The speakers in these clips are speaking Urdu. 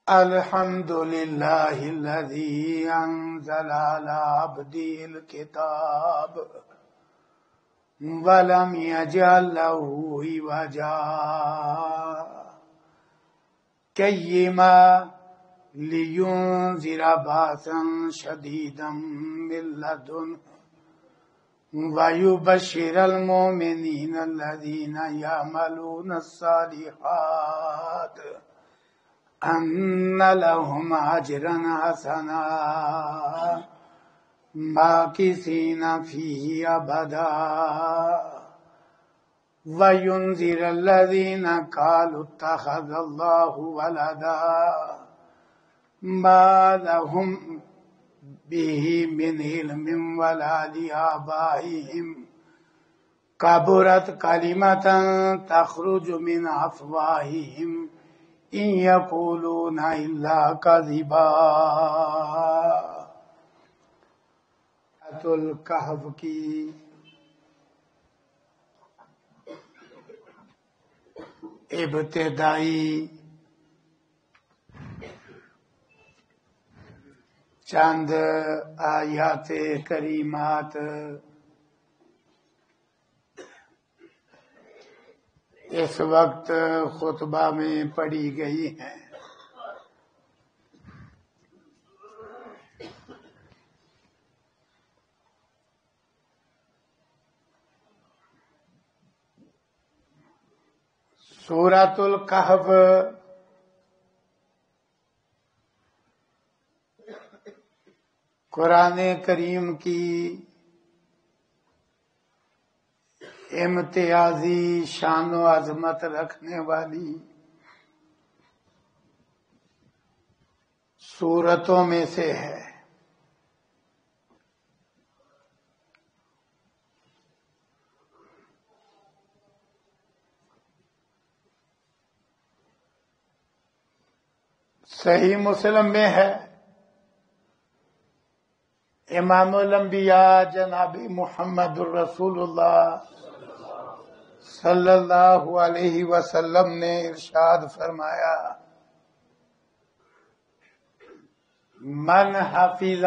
الحمد لله الذي أنزل على عبده الكتاب ولم يجعل له عوجا قيما لينذر بأسا شديدا من لدنه ويبشر المؤمنين الذين يعملون الصالحات أن لهم أجرا حسنا ماكثين فيه أبدا وينذر الذين قالوا اتخذ الله ولدا ما لهم به من علم ولا لآبائهم كبرت كلمة تخرج من أفواههم إن يقولون إلا كذبا۔ الکہف کی ابتدائی چند آیات کریمات اس وقت خطبہ میں پڑھی گئی ہیں۔ سورۃ الکہف قرآن کریم کی امتیازی شان و عظمت رکھنے والی سورتوں میں سے ہے۔ صحیح مسلم میں ہے، امام الانبیاء جناب محمد الرسول اللہ صلی اللہ علیہ وسلم نے ارشاد فرمایا، من حفظ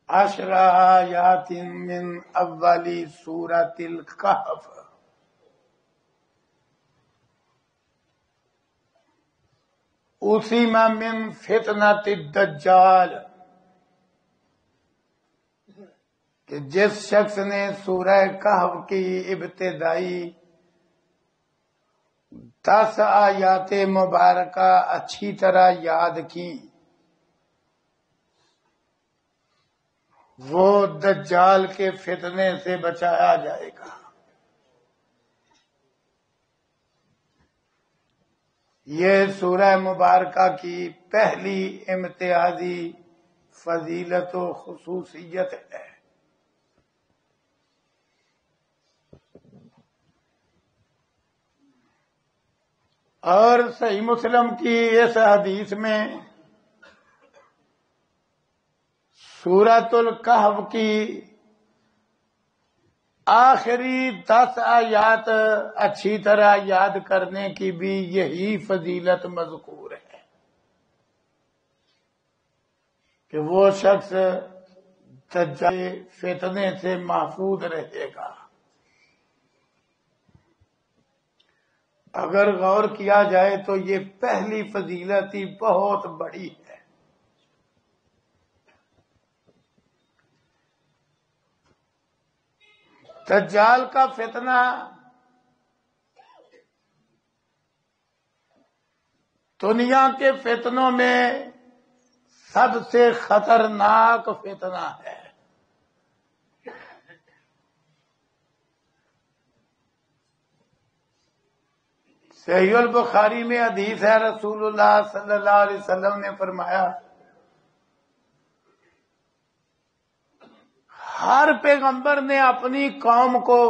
10 آیات من اول سورۃ الکہف اصیم من فتنۃ الدجال، کہ جس شخص نے سورہ کہف کی ابتدائی 10 آیات مبارکہ اچھی طرح یاد کی، وہ دجال کے فتنے سے بچایا جائے گا۔ یہ سورہ مبارکہ کی پہلی امتیازی فضیلت و خصوصیت ہے۔ اور صحیح مسلم کی اس حدیث میں سورۃ الکہف کی آخری 10 آیات اچھی طرح یاد کرنے کی بھی یہی فضیلت مذکور ہے کہ وہ شخص دجال فتنے سے محفوظ رہے گا۔ اگر غور کیا جائے تو یہ پہلی فضیلت ہی بہت بڑی ہے۔ دجال کا فتنہ دنیا کے فتنوں میں سب سے خطرناک فتنہ ہے۔ صحیح البخاری میں حدیث ہے، رسول اللہ صلی اللہ علیہ وسلم نے فرمایا، ہر پیغمبر نے اپنی قوم کو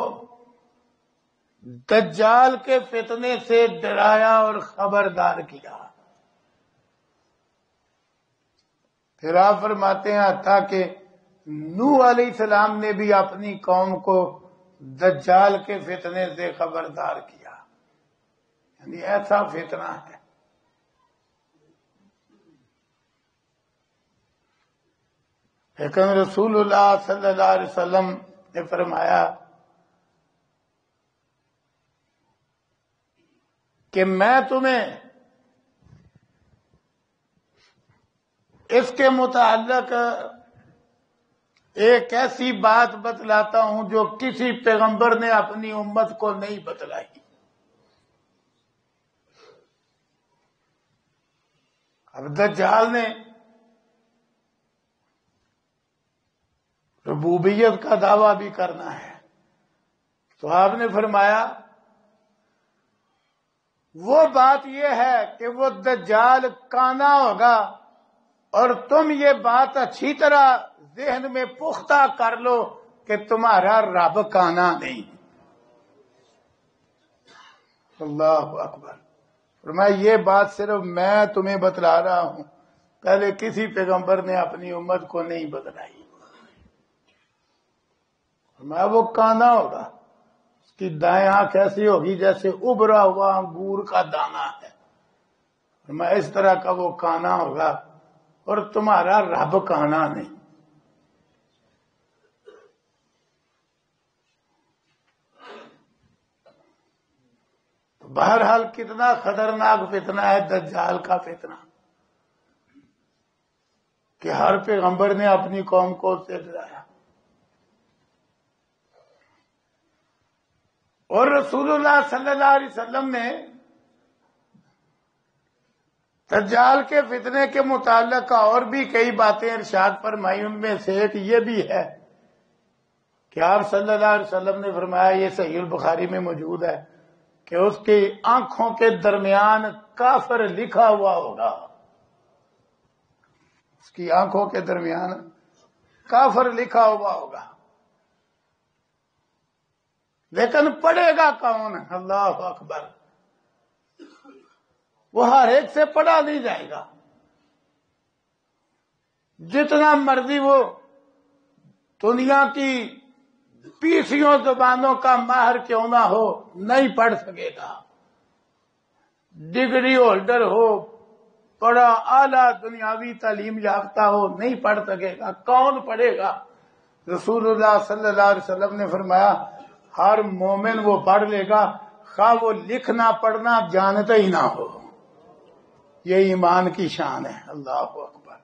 دجال کے فتنے سے ڈرایا اور خبردار کیا۔ پھر آپ فرماتے ہیں حتیٰ کہ نوح علیہ السلام نے بھی اپنی قوم کو دجال کے فتنے سے خبردار کیا، یعنی ایسا فتنہ ہے۔ لیکن رسول اللہ صلی اللہ علیہ وسلم نے فرمایا کہ میں تمہیں اس کے متعلق ایک ایسی بات بتلاتا ہوں جو کسی پیغمبر نے اپنی امت کو نہیں بتلائی. اب دجال نے ربوبیت کا دعویٰ بھی کرنا ہے تو آپ نے فرمایا وہ بات یہ ہے کہ وہ دجال کانا ہوگا اور تم یہ بات اچھی طرح ذہن میں پختہ کر لو کہ تمہارا رب کانا نہیں. اللہ اکبر. فرمایا یہ بات صرف میں تمہیں بتلا رہا ہوں، پہلے کسی پیغمبر نے اپنی امت کو نہیں بتلائی. فرمایا وہ کانا ہوگا، اس کی دائیں آنکھ ایسی ہوگی جیسے ابھرا ہوا انگور کا دانہ ہے. فرمایا اس طرح کا وہ کانا ہوگا اور تمہارا رب کانا نہیں. بہرحال کتنا خطرناک فتنہ ہے دجال کا فتنہ کہ ہر پیغمبر نے اپنی قوم کو اس سے ڈرایا. اور رسول اللہ صلی اللہ علیہ وسلم نے دجال کے فتنے کے متعلق اور بھی کئی باتیں ارشاد فرمائی. ان میں سے ایک یہ بھی ہے کہ آپ صلی اللہ علیہ وسلم نے فرمایا، یہ صحیح البخاری میں موجود ہے، کہ اس کی آنکھوں کے درمیان کافر لکھا ہوا ہوگا. اس کی آنکھوں کے درمیان کافر لکھا ہوا ہوگا، لیکن پڑھے گا کون؟ اللہ اکبر. وہ ہر ایک سے پڑھا نہیں جائے گا، جتنا مرضی وہ دنیا کی 20 زبانوں کا ماہر کیوں نہ ہو نہیں پڑھ سکے گا. ڈگری ہولڈر ہو، بڑا اعلیٰ دنیاوی تعلیم یافتہ ہو، نہیں پڑھ سکے گا. کون پڑھے گا؟ رسول اللہ صلی اللہ علیہ وسلم نے فرمایا ہر مومن وہ پڑھ لے گا، خواہ وہ لکھنا پڑھنا جانتا ہی نہ ہو. یہ ایمان کی شان ہے. اللہ اکبر.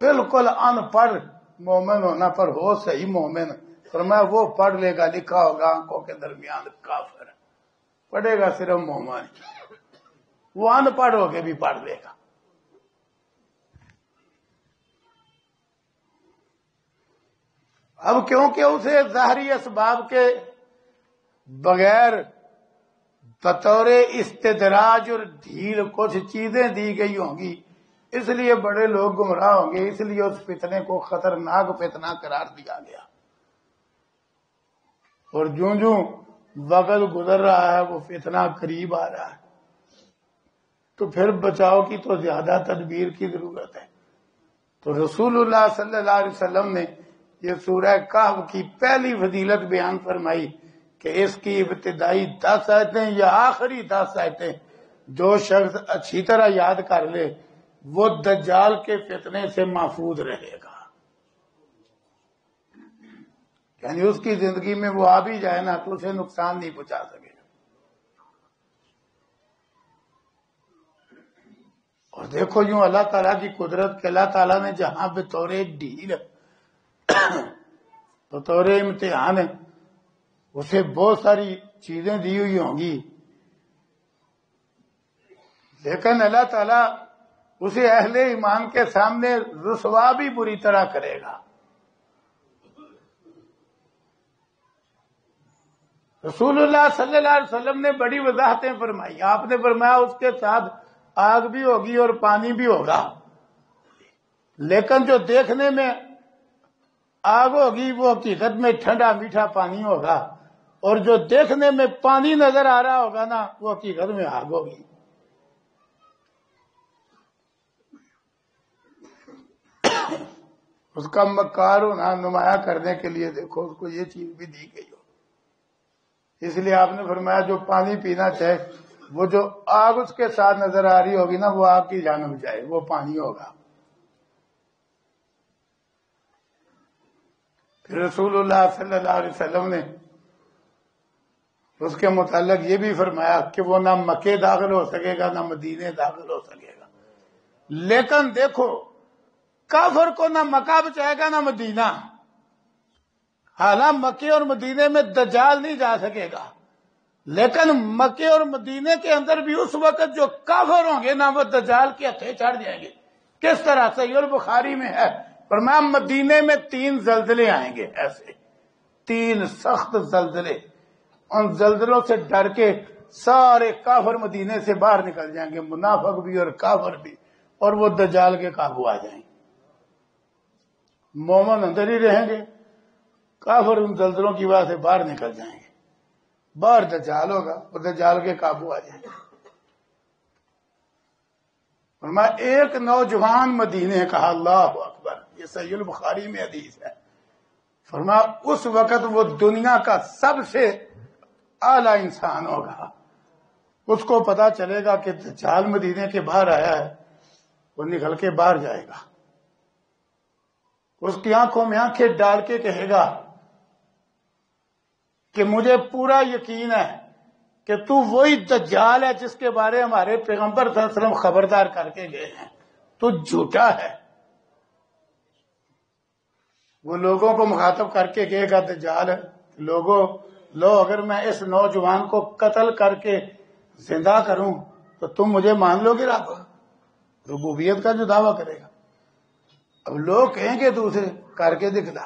بالکل ان پڑھ مومن ہونا پر ہو صحیح مومن. فرمایا وہ پڑھ لے گا، لکھا ہوگا آنکھوں کے درمیان کافر. پڑھے گا صرف مومن، وہ ان پڑھ ہو کے بھی پڑھ لے گا. اب کیونکہ اسے ظاہری اسباب کے بغیر بطور استدراج اور ڈھیل کچھ چیزیں دی گئی ہوں گی، اس لیے بڑے لوگ گمراہ ہوں گے. اس لیے اس فتنے کو خطرناک فتنہ قرار دیا گیا. اور جوں جوں وقت گزر رہا ہے وہ فتنہ قریب آ رہا ہے، تو پھر بچاؤ کی تو زیادہ تدبیر کی ضرورت ہے. تو رسول اللہ صلی اللہ علیہ وسلم نے یہ سورہ کہف کی پہلی فضیلت بیان فرمائی کہ اس کی ابتدائی 10 آیتیں یا آخری 10 آیتیں جو شخص اچھی طرح یاد کر لے وہ دجال کے فتنے سے محفوظ رہے گا. یعنی اس کی زندگی میں وہ آ بھی جائے نا تو اسے نقصان نہیں پہنچا سکے گا. اور دیکھو یوں اللہ تعالیٰ کی قدرت کہ اللہ تعالیٰ نے جہاں بطور ڈھیل بطور امتحان اسے بہت ساری چیزیں دی ہوئی ہوں گی، لیکن اللہ تعالیٰ اسے اہل ایمان کے سامنے رسوا بھی بری طرح کرے گا. رسول اللہ صلی اللہ علیہ وسلم نے بڑی وضاحتیں فرمائی. آپ نے فرمایا اس کے ساتھ آگ بھی ہوگی اور پانی بھی ہوگا، لیکن جو دیکھنے میں آگ ہوگی وہ حقیقت میں ٹھنڈا میٹھا پانی ہوگا، اور جو دیکھنے میں پانی نظر آ رہا ہوگا نا وہ حقیقت میں آگ ہوگی. اس کا مکار ہونا نمایاں کرنے کے لیے دیکھو اس کو یہ چیز بھی دی گئی ہو. اس لیے آپ نے فرمایا جو پانی پینا چاہے وہ جو آگ اس کے ساتھ نظر آ رہی ہوگی نا وہ آگ کی جانب جائے، وہ پانی ہوگا. رسول اللہ صلی اللہ علیہ وسلم نے اس کے متعلق یہ بھی فرمایا کہ وہ نہ مکے داخل ہو سکے گا نہ مدینے داخل ہو سکے گا. لیکن دیکھو کافر کو نہ مکہ بچائے گا نہ مدینہ. حالانکہ مکے اور مدینے میں دجال نہیں جا سکے گا، لیکن مکے اور مدینے کے اندر بھی اس وقت جو کافر ہوں گے نا وہ دجال کے ہتھے چڑھ جائیں گے. کس طرح؟ صحیح البخاری میں ہے فرمایا مدینے میں 3 زلزلے آئیں گے، ایسے 3 سخت زلزلے. ان زلزلوں سے ڈر کے سارے کافر مدینے سے باہر نکل جائیں گے، منافق بھی اور کافر بھی، اور وہ دجال کے قابو آ جائیں گے. مومن اندر ہی رہیں گے، کافر ان زلزلوں کی وجہ سے باہر نکل جائیں گے. باہر دجال ہوگا، وہ دجال کے قابو آ جائیں گے. فرمایا ایک نوجوان مدینے کا، اللہ اکبر، یہ صحیح البخاری میں حدیث ہے. فرمایا اس وقت وہ دنیا کا سب سے اعلی انسان ہوگا. اس کو پتا چلے گا کہ دجال مدینے کے باہر آیا ہے، وہ نکل کے باہر جائے گا. اس کی آنکھوں میں آنکھیں ڈال کے کہے گا کہ مجھے پورا یقین ہے کہ تو وہی دجال ہے جس کے بارے ہمارے پیغمبر صلی اللہ علیہ وسلم خبردار کر کے گئے ہیں، تو جھوٹا ہے. وہ لوگوں کو مخاطب کر کے کہے گا دجال ہے. لوگوں لو اگر میں اس نوجوان کو قتل کر کے زندہ کروں تو تم مجھے مان لو گے؟ ربوبیت کا جو دعویٰ کرے گا. اب لوگ کہیں گے دوسرے کر کے دکھلا.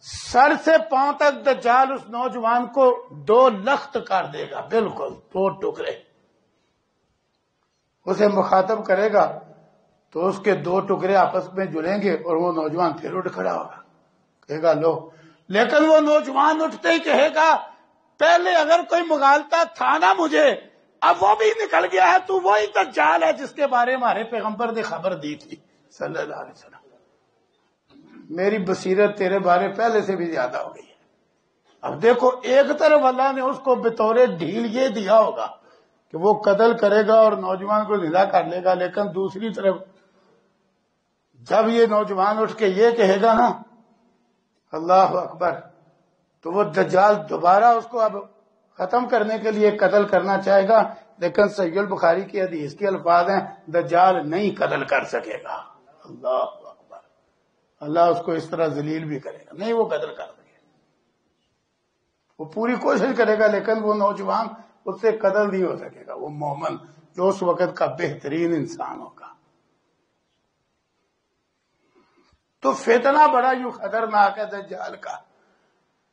سر سے پاؤں تک دجال اس نوجوان کو 2 لخت کر دے گا، بالکل 2 ٹکڑے. اسے مخاطب کرے گا تو اس کے 2 ٹکڑے آپس میں جڑیں گے اور وہ نوجوان پھر اٹھ کھڑا ہوگا، کہے گا لو. لیکن وہ نوجوان اٹھتے ہی کہے گا پہلے اگر کوئی مغالطہ تھا نا مجھے، اب وہ بھی نکل گیا ہے، تو وہی دجال ہے جس کے بارے ہمارے پیغمبر نے خبر دی تھی صلی اللہ علیہ وسلم. میری بصیرت تیرے بارے پہلے سے بھی زیادہ ہو گئی ہے. اب دیکھو ایک طرف اللہ نے اس کو بطور ڈھیل یہ دیا ہوگا کہ وہ قتل کرے گا اور نوجوان کو زندہ کر لے گا، لیکن دوسری طرف جب یہ نوجوان اٹھ کے یہ کہے گا نا اللہ اکبر، تو وہ دجال دوبارہ اس کو اب ختم کرنے کے لیے قتل کرنا چاہے گا. لیکن صحیح البخاری کی حدیث کے الفاظ ہیں دجال نہیں قتل کر سکے گا. اللہ اکبر، اللہ اس کو اس طرح ذلیل بھی کرے گا، نہیں وہ قتل کر سکے. وہ پوری کوشش کرے گا لیکن وہ نوجوان اس سے قتل نہیں ہو سکے گا. وہ مومن جو اس وقت کا بہترین انسان ہوگا. تو فتنہ بڑا یوں خطرناک ہے دجال کا،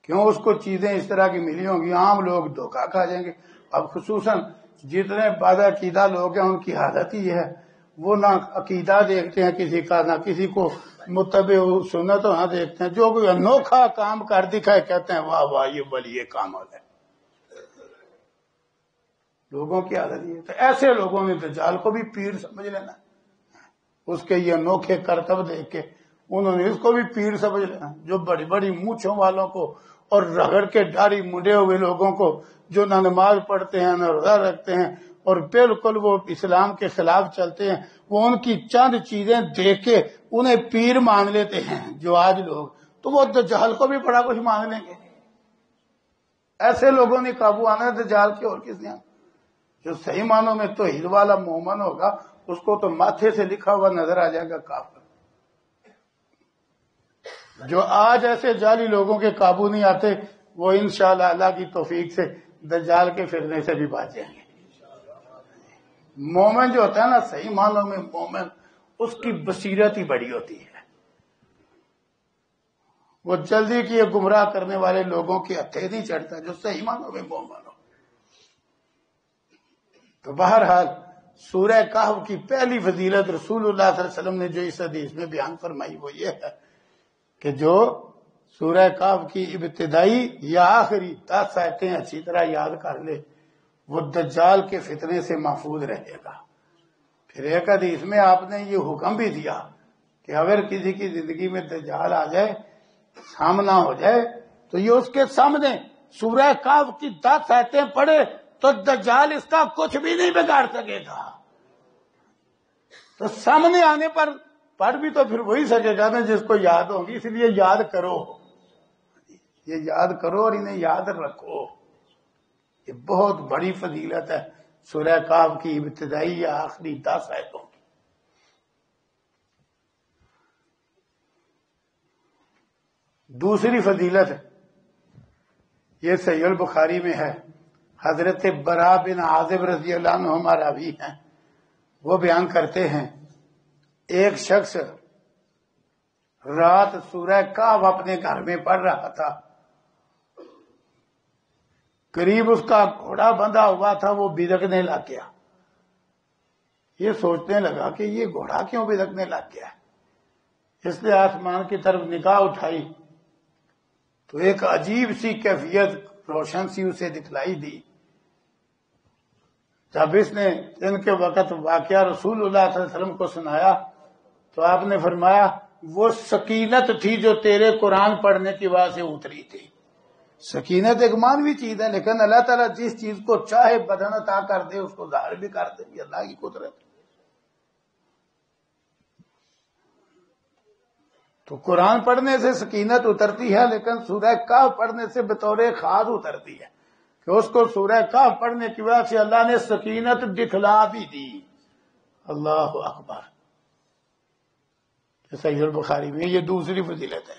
کیوں اس کو چیزیں اس طرح کی ملی ہوں گی، عام لوگ دھوکہ کھا جائیں گے. اب خصوصاً جتنے بد عقیدہ لوگ ہیں ان کی حالت ہی ہے، وہ نہ عقیدہ دیکھتے ہیں کسی کا، نہ کسی کو متبع سنت نہ دیکھتے ہیں. جو کوئی انوکھا کام کر دکھائے کہتے ہیں واہ واہ یہ ولی کامل ہے. لوگوں کی حالت یہ. تو ایسے لوگوں نے دجال کو بھی پیر سمجھ لینا، اس کے یہ انوکھے کرتب دیکھ کے انہوں نے اس کو بھی پیر سمجھ لینا. جو بڑی بڑی مونچھوں والوں کو اور رگڑ کے داڑھی منڈے ہوئے لوگوں کو، جو نہ نماز پڑھتے ہیں نہ روزہ رکھتے ہیں اور بالکل وہ اسلام کے خلاف چلتے ہیں، وہ ان کی چند چیزیں دیکھ کے انہیں پیر مان لیتے ہیں جو آج لوگ. تو وہ دجال کو بھی بڑا کچھ مان لیں گے. ایسے لوگوں نے قابو آنا ہے دجال کے، اور کس نے آنا. جو صحیح معنوں میں توحید والا مومن ہوگا اس کو تو ماتھے سے لکھا ہوا نظر آ جائے گا کافر. جو آج ایسے جعلی لوگوں کے قابو نہیں آتے وہ انشاءاللہ اللہ کی توفیق سے دجال کے فتنے سے بھی بچ جائیں گے. مومن جو ہوتا ہے نا صحیح معنوں میں مومن، اس کی بصیرت ہی بڑی ہوتی ہے. وہ جلدی کی گمراہ کرنے والے لوگوں کے ہتھے نہیں چڑھتا جو صحیح معنوں میں مومن ہو. تو بہرحال سورہ کہف کی پہلی فضیلت رسول اللہ صلی اللہ علیہ وسلم نے جو اس حدیث میں بیان فرمائی وہ یہ ہے کہ جو سورہ کہف کی ابتدائی یا آخری 10 آیتیں اچھی طرح یاد کر لے وہ دجال کے فتنے سے محفوظ رہے گا. پھر ایک حدیث میں آپ نے یہ حکم بھی دیا کہ اگر کسی کی زندگی میں دجال آ جائے، سامنا ہو جائے، تو یہ اس کے سامنے سورہ کہف کی 10 آیتیں پڑھے تو دجال اس کا کچھ بھی نہیں بگاڑ سکے گا. تو سامنے آنے پر پڑھ بھی تو پھر وہی سکے گا نا جس کو یاد ہوگی، اس لیے یاد کرو. یہ یاد کرو اور انہیں یاد رکھو. یہ بہت بڑی فضیلت ہے سورہ کہف کی ابتدائی یا آخری 10 آیتوں کی. دوسری فضیلت یہ صحیح البخاری میں ہے. حضرت برا بن عازب رضی اللہ عنہ راوی ہیں. وہ بیان کرتے ہیں ایک شخص رات سورہ کہف اپنے گھر میں پڑھ رہا تھا. قریب اس کا گھوڑا بندھا ہوا تھا، وہ بدکنے لگ گیا. یہ سوچنے لگا کہ یہ گھوڑا کیوں بدکنے لگ گیا. اس نے آسمان کی طرف نگاہ اٹھائی تو ایک عجیب سی کیفیت روشن سی اسے دکھلائی دی. جب اس نے دن کے وقت واقعہ رسول اللہ صلی اللہ علیہ وسلم کو سنایا تو آپ نے فرمایا وہ سکینت تھی جو تیرے قرآن پڑھنے کی وجہ سے اتری تھی. سکینت ایک مانوی چیز ہے، لیکن اللہ تعالیٰ جس چیز کو چاہے بدن عطا کر دے اس کو ظاہر بھی کر دے. یہ اللہ کی قدرت. تو قرآن پڑھنے سے سکینت اترتی ہے، لیکن سورہ کہف پڑھنے سے بطور خاص اترتی ہے کہ اس کو سورہ کہف پڑھنے کی وجہ سے اللہ نے سکینت دکھلا بھی دی. اللہ اکبر. صحیح البخاری میں یہ دوسری فضیلت ہے.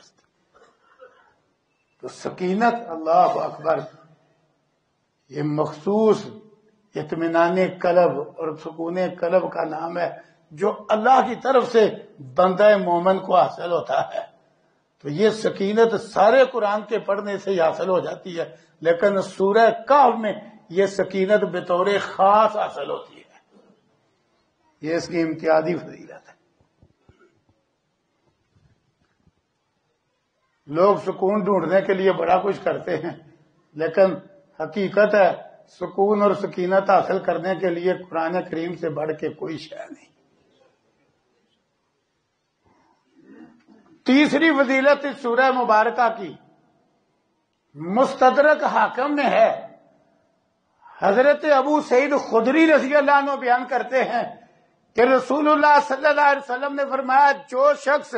تو سکینت، اللہ اکبر، یہ مخصوص اطمینان قلب اور سکون قلب کا نام ہے جو اللہ کی طرف سے بندہ مومن کو حاصل ہوتا ہے. تو یہ سکینت سارے قرآن کے پڑھنے سے ہی حاصل ہو جاتی ہے، لیکن سورہ کہف میں یہ سکینت بطور خاص حاصل ہوتی ہے. یہ اس کی امتیازی فضیلت ہے. لوگ سکون ڈھونڈنے کے لیے بڑا کچھ کرتے ہیں، لیکن حقیقت ہے سکون اور سکینت حاصل کرنے کے لیے قرآن کریم سے بڑھ کے کوئی شے نہیں. تیسری فضیلت اس سورہ مبارکہ کی مستدرک حاکم میں ہے. حضرت ابو سعید خدری رضی اللہ عنہ بیان کرتے ہیں کہ رسول اللہ صلی اللہ علیہ وسلم نے فرمایا جو شخص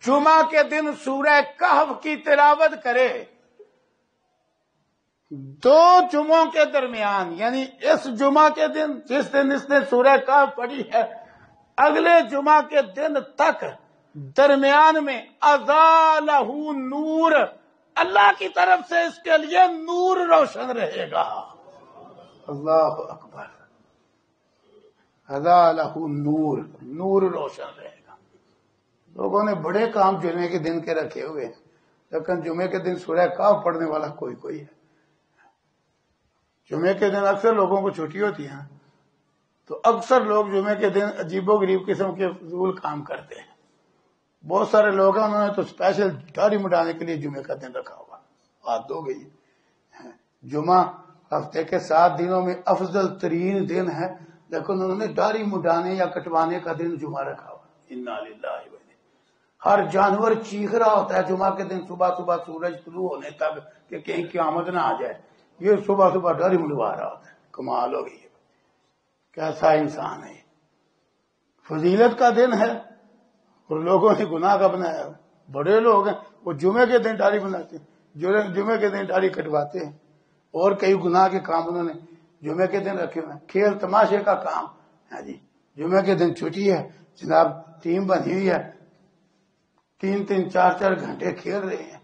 جمعہ کے دن سورہ کہف کی تلاوت کرے 2 جمعوں کے درمیان، یعنی اس جمعہ کے دن جس دن اس نے سورہ کہف پڑھی ہے اگلے جمعہ کے دن تک درمیان میں اضالہ نور، اللہ کی طرف سے اس کے لیے نور روشن رہے گا. اللہ اکبر. اضالہ نور، نور روشن رہے گا. لوگوں نے بڑے کام جمعے کے دن کے رکھے ہوئے ہیں، لیکن جمعے کے دن سورہ کہف پڑھنے والا کوئی ہے. جمعے کے دن اکثر لوگوں کو چھٹی ہوتی ہے، تو اکثر لوگ جمعے کے دن عجیب و غریب قسم کے فضول کام کرتے ہیں. بہت سارے لوگ ہیں انہوں نے تو اسپیشل داڑھی مڈانے کے لیے جمعے کا دن رکھا ہوا. بات ہو گئی. جمعہ ہفتے کے 7 دنوں میں افضل ترین دن ہے، لیکن انہوں نے داڑھی مڈانے یا کٹوانے کا دن جمعہ رکھا ہوا. انا للہ و انا. ہر جانور چیخ رہا ہوتا ہے جمعہ کے دن صبح صبح سورج طلوع ہونے تک کہ کہیں قیامت نہ آ جائے. یہ صبح صبح داڑھی منڈوا رہا ہوتا ہے. کمال ہو گئی. کیسا انسان ہے. فضیلت کا دن ہے اور لوگوں نے گناہ کا بنایا. بڑے لوگ ہیں وہ جمعے کے دن داڑھی بناتے ہیں، جمعے کے دن داڑھی کٹواتے ہیں، اور کئی گناہ کے کام انہوں نے جمعے کے دن رکھے ہوئے ہیں. کھیل تماشے کا کام ہے جی. جمعے کے دن چھٹی ہے جناب، ٹیم بنی ہوئی ہے، 3-3 4-4 گھنٹے کھیل رہے ہیں.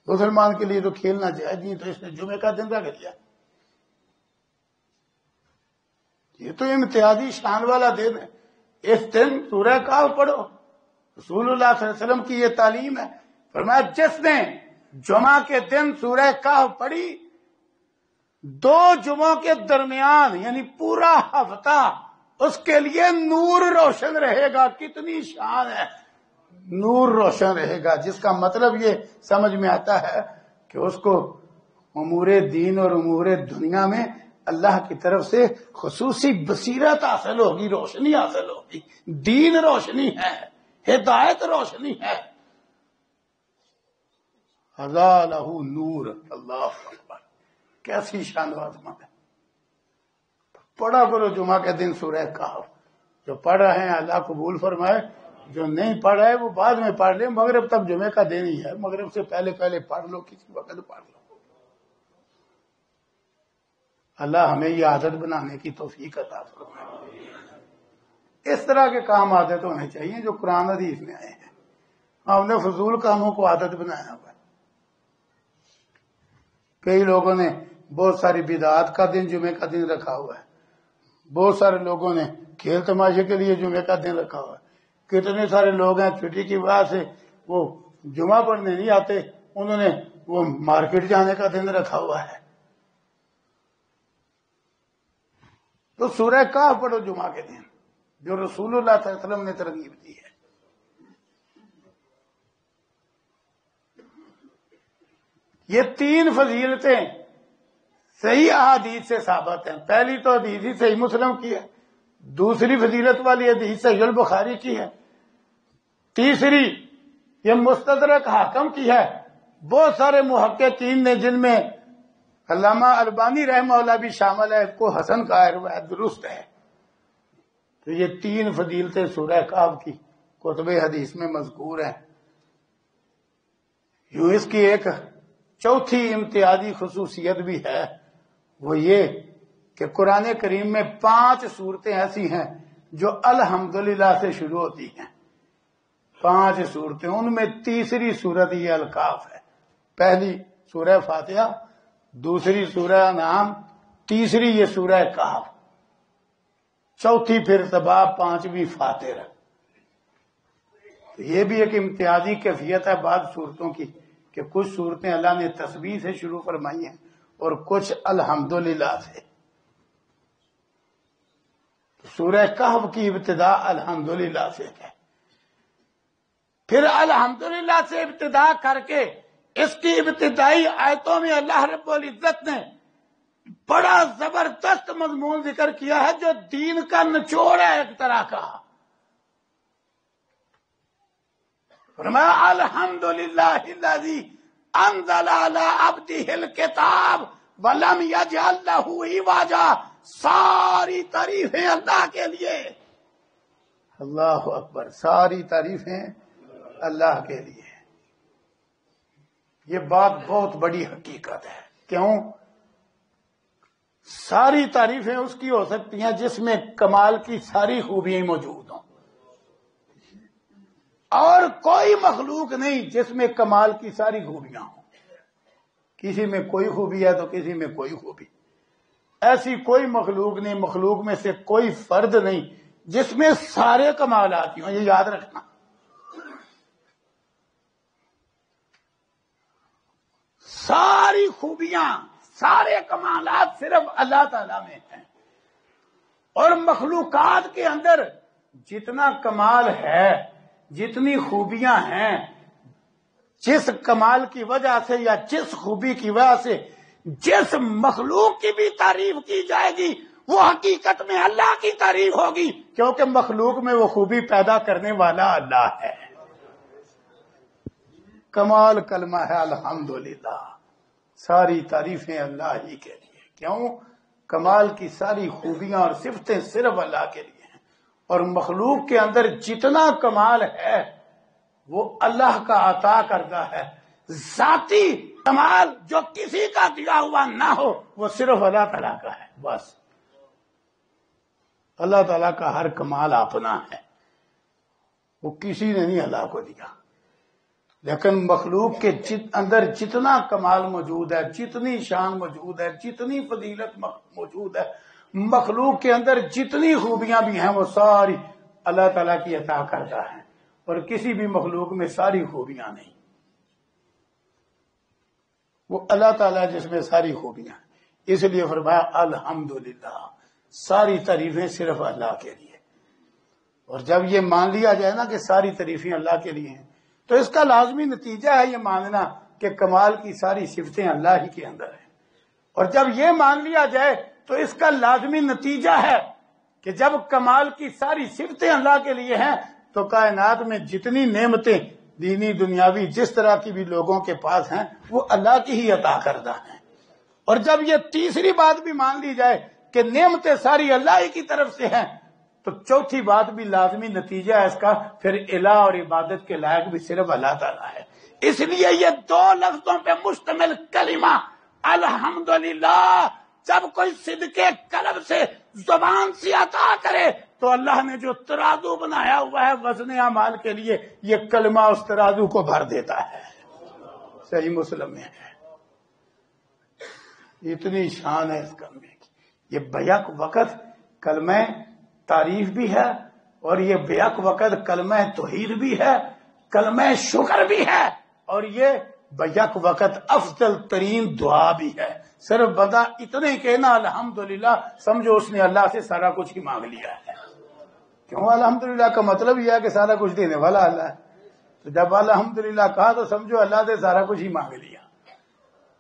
مسلمان کے لیے تو کھیلنا جائز نہیں، تو اس نے جمعے کا دن رکھ لیا. یہ تو امتیازی شان والا دن ہے. اس دن سورہ کہف پڑھو. رسول اللہ صلی اللہ علیہ وسلم کی یہ تعلیم ہے. فرمایا جس نے جمعہ کے دن سورہ کہف پڑھی 2 جمعوں کے درمیان یعنی پورا ہفتہ اس کے لیے نور روشن رہے گا. کتنی شان ہے. نور روشن رہے گا، جس کا مطلب یہ سمجھ میں آتا ہے کہ اس کو امور دین اور امور دنیا میں اللہ کی طرف سے خصوصی بصیرت حاصل ہوگی، روشنی حاصل ہوگی. دین روشنی ہے، ہدایت روشنی ہے. اضالہ نور. اللہ اکبر. کیسی شان ہے. پڑھا کرو جمعہ کے دن سورہ کہف. جو پڑھ رہے ہیں اللہ قبول فرمائے. جو نہیں پڑھ رہا ہے وہ بعد میں پڑھ لے، مغرب تک جمعے کا دن ہی ہے، مغرب سے پہلے پہلے پڑھ لو، کسی وقت پڑھ لو۔ اللہ ہمیں یہ عادت بنانے کی توفیق عطا فرمائے۔ اس طرح کے کام عادت ہونے چاہیے جو قرآن حدیث میں آئے ہیں، ہم نے فضول کاموں کو عادت بنایا ہوا ہے۔ کئی لوگوں نے بہت ساری بدعات کا دن جمعے کا دن رکھا ہوا ہے، بہت سارے لوگوں نے کھیل تماشے کے لیے جمعے کا دن رکھا ہوا ہے، کتنے سارے لوگ ہیں چھٹی کی وجہ سے وہ جمعہ پڑھنے نہیں آتے، انہوں نے وہ مارکیٹ جانے کا دن رکھا ہوا ہے۔ تو سورہ کہف پڑھو جمعہ کے دن، جو رسول اللہ صلی اللہ علیہ وسلم نے ترغیب دی ہے۔ یہ تین فضیلتیں صحیح احادیث سے ثابت ہیں۔ پہلی تو حدیث ہی صحیح مسلم کی ہے، دوسری فضیلت والی حدیث صحیح البخاری کی ہے، تیسری یہ مستدرک حاکم کی ہے۔ بہت سارے محققین نے، جن میں علامہ البانی رحمہ اللہ بھی شامل ہے، اس کو حسن کہا ہے، درست ہے۔ تو یہ تین فضیلتیں سورہ کہف کی کتب حدیث میں مذکور ہیں۔ یوں اس کی ایک چوتھی امتیازی خصوصیت بھی ہے، وہ یہ کہ قرآن کریم میں 5 صورتیں ایسی ہیں جو الحمدللہ سے شروع ہوتی ہیں۔ 5 صورتیں، ان میں تیسری صورت یہ الکاف ہے۔ پہلی سورہ فاتحہ، دوسری سورہ انعام، تیسری یہ سورہ کہف، چوتھی پھر تباہ، 5ویں فاتر۔ یہ بھی ایک امتیازی کیفیت ہے بعض صورتوں کی کہ کچھ صورتیں اللہ نے تسبیح سے شروع فرمائی ہیں اور کچھ الحمدللہ سے۔ سورہ کہف کی ابتدا الحمدللہ سے ہے، پھر الحمدللہ سے ابتدا کر کے اس کی ابتدائی آیتوں میں اللہ رب العزت نے بڑا زبردست مضمون ذکر کیا ہے جو دین کا نچوڑ ہے ایک طرح کا۔ فرمایا الحمدللہ الذی انزل علی عبدہ الکتاب ولم یجعل لہ عوجا۔ ساری تعریفیں اللہ کے لیے، اللہ اکبر، ساری تعریفیں اللہ کے لیے۔ یہ بات بہت بڑی حقیقت ہے۔ کیوں؟ ساری تعریفیں اس کی ہو سکتی ہیں جس میں کمال کی ساری خوبیاں موجود ہوں، اور کوئی مخلوق نہیں جس میں کمال کی ساری خوبیاں ہوں۔ کسی میں کوئی خوبی ہے تو کسی میں کوئی خوبی، ایسی کوئی مخلوق نہیں، مخلوق میں سے کوئی فرد نہیں جس میں سارے کمالات ہوں، یہ یاد رکھنا۔ ساری خوبیاں، سارے کمالات صرف اللہ تعالی میں ہیں، اور مخلوقات کے اندر جتنا کمال ہے، جتنی خوبیاں ہیں، جس کمال کی وجہ سے یا جس خوبی کی وجہ سے جس مخلوق کی بھی تعریف کی جائے گی وہ حقیقت میں اللہ کی تعریف ہوگی، کیونکہ مخلوق میں وہ خوبی پیدا کرنے والا اللہ ہے۔ کمال کلمہ ہے الحمدللہ، ساری تعریفیں اللہ ہی کے لیے۔ کیوں؟ کمال کی ساری خوبیاں اور صفتیں صرف اللہ کے لیے ہیں، اور مخلوق کے اندر جتنا کمال ہے وہ اللہ کا عطا کردہ ہے۔ ذاتی کمال جو کسی کا دیا ہوا نہ ہو وہ صرف اللہ تعالیٰ کا ہے، بس۔ اللہ تعالیٰ کا ہر کمال اپنا ہے، وہ کسی نے نہیں اللہ کو دیا۔ لیکن مخلوق کے اندر جتنا کمال موجود ہے، جتنی شان موجود ہے، جتنی فضیلت موجود ہے، مخلوق کے اندر جتنی خوبیاں بھی ہیں وہ ساری اللہ تعالیٰ کی عطا کردہ ہیں، اور کسی بھی مخلوق میں ساری خوبیاں نہیں، وہ اللہ تعالیٰ جس میں ساری خوبیاں ہیں۔ اس لیے فرمایا الحمدللہ، ساری تعریفیں صرف اللہ کے لیے۔ اور جب یہ مان لیا جائے نا کہ ساری تعریفیں اللہ کے لیے ہیں، تو اس کا لازمی نتیجہ ہے یہ ماننا کہ کمال کی ساری صفتیں اللہ ہی کے اندر ہیں۔ اور جب یہ مان لیا جائے تو اس کا لازمی نتیجہ ہے کہ جب کمال کی ساری صفتیں اللہ کے لیے ہیں تو کائنات میں جتنی نعمتیں دینی دنیاوی جس طرح کی بھی لوگوں کے پاس ہیں وہ اللہ کی ہی عطا کردہ ہیں۔ اور جب یہ تیسری بات بھی مان لی جائے کہ نعمتیں ساری اللہ ہی کی طرف سے ہیں تو چوتھی بات بھی لازمی نتیجہ ہے اس کا، پھر الہ اور عبادت کے لائق بھی صرف اللہ تعالیٰ ہے۔ اس لیے یہ 2 لفظوں پہ مشتمل کلمہ الحمدللہ جب کوئی صدقے قلب سے زبان سے عطا کرے تو اللہ نے جو ترازو بنایا ہوا ہے وزن اعمال کے لیے، یہ کلمہ اس ترازو کو بھر دیتا ہے۔ صحیح مسلم میں ہے، اتنی شان ہے اس کلمے کی۔ یہ بیک وقت کلمہ تعریف بھی ہے، اور یہ بیک وقت کلمہ توحید بھی ہے، کلمہ شکر بھی ہے، اور یہ بیک وقت افضل ترین دعا بھی ہے۔ صرف بندہ اتنے کہنا الحمدللہ، سمجھو اس نے اللہ سے سارا کچھ ہی مانگ لیا ہے۔ کیوں؟ الحمدللہ کا مطلب یہ ہے کہ سارا کچھ دینے والا اللہ ہے، تو جب الحمدللہ کہا تو سمجھو اللہ سے سارا کچھ ہی مانگ لیا۔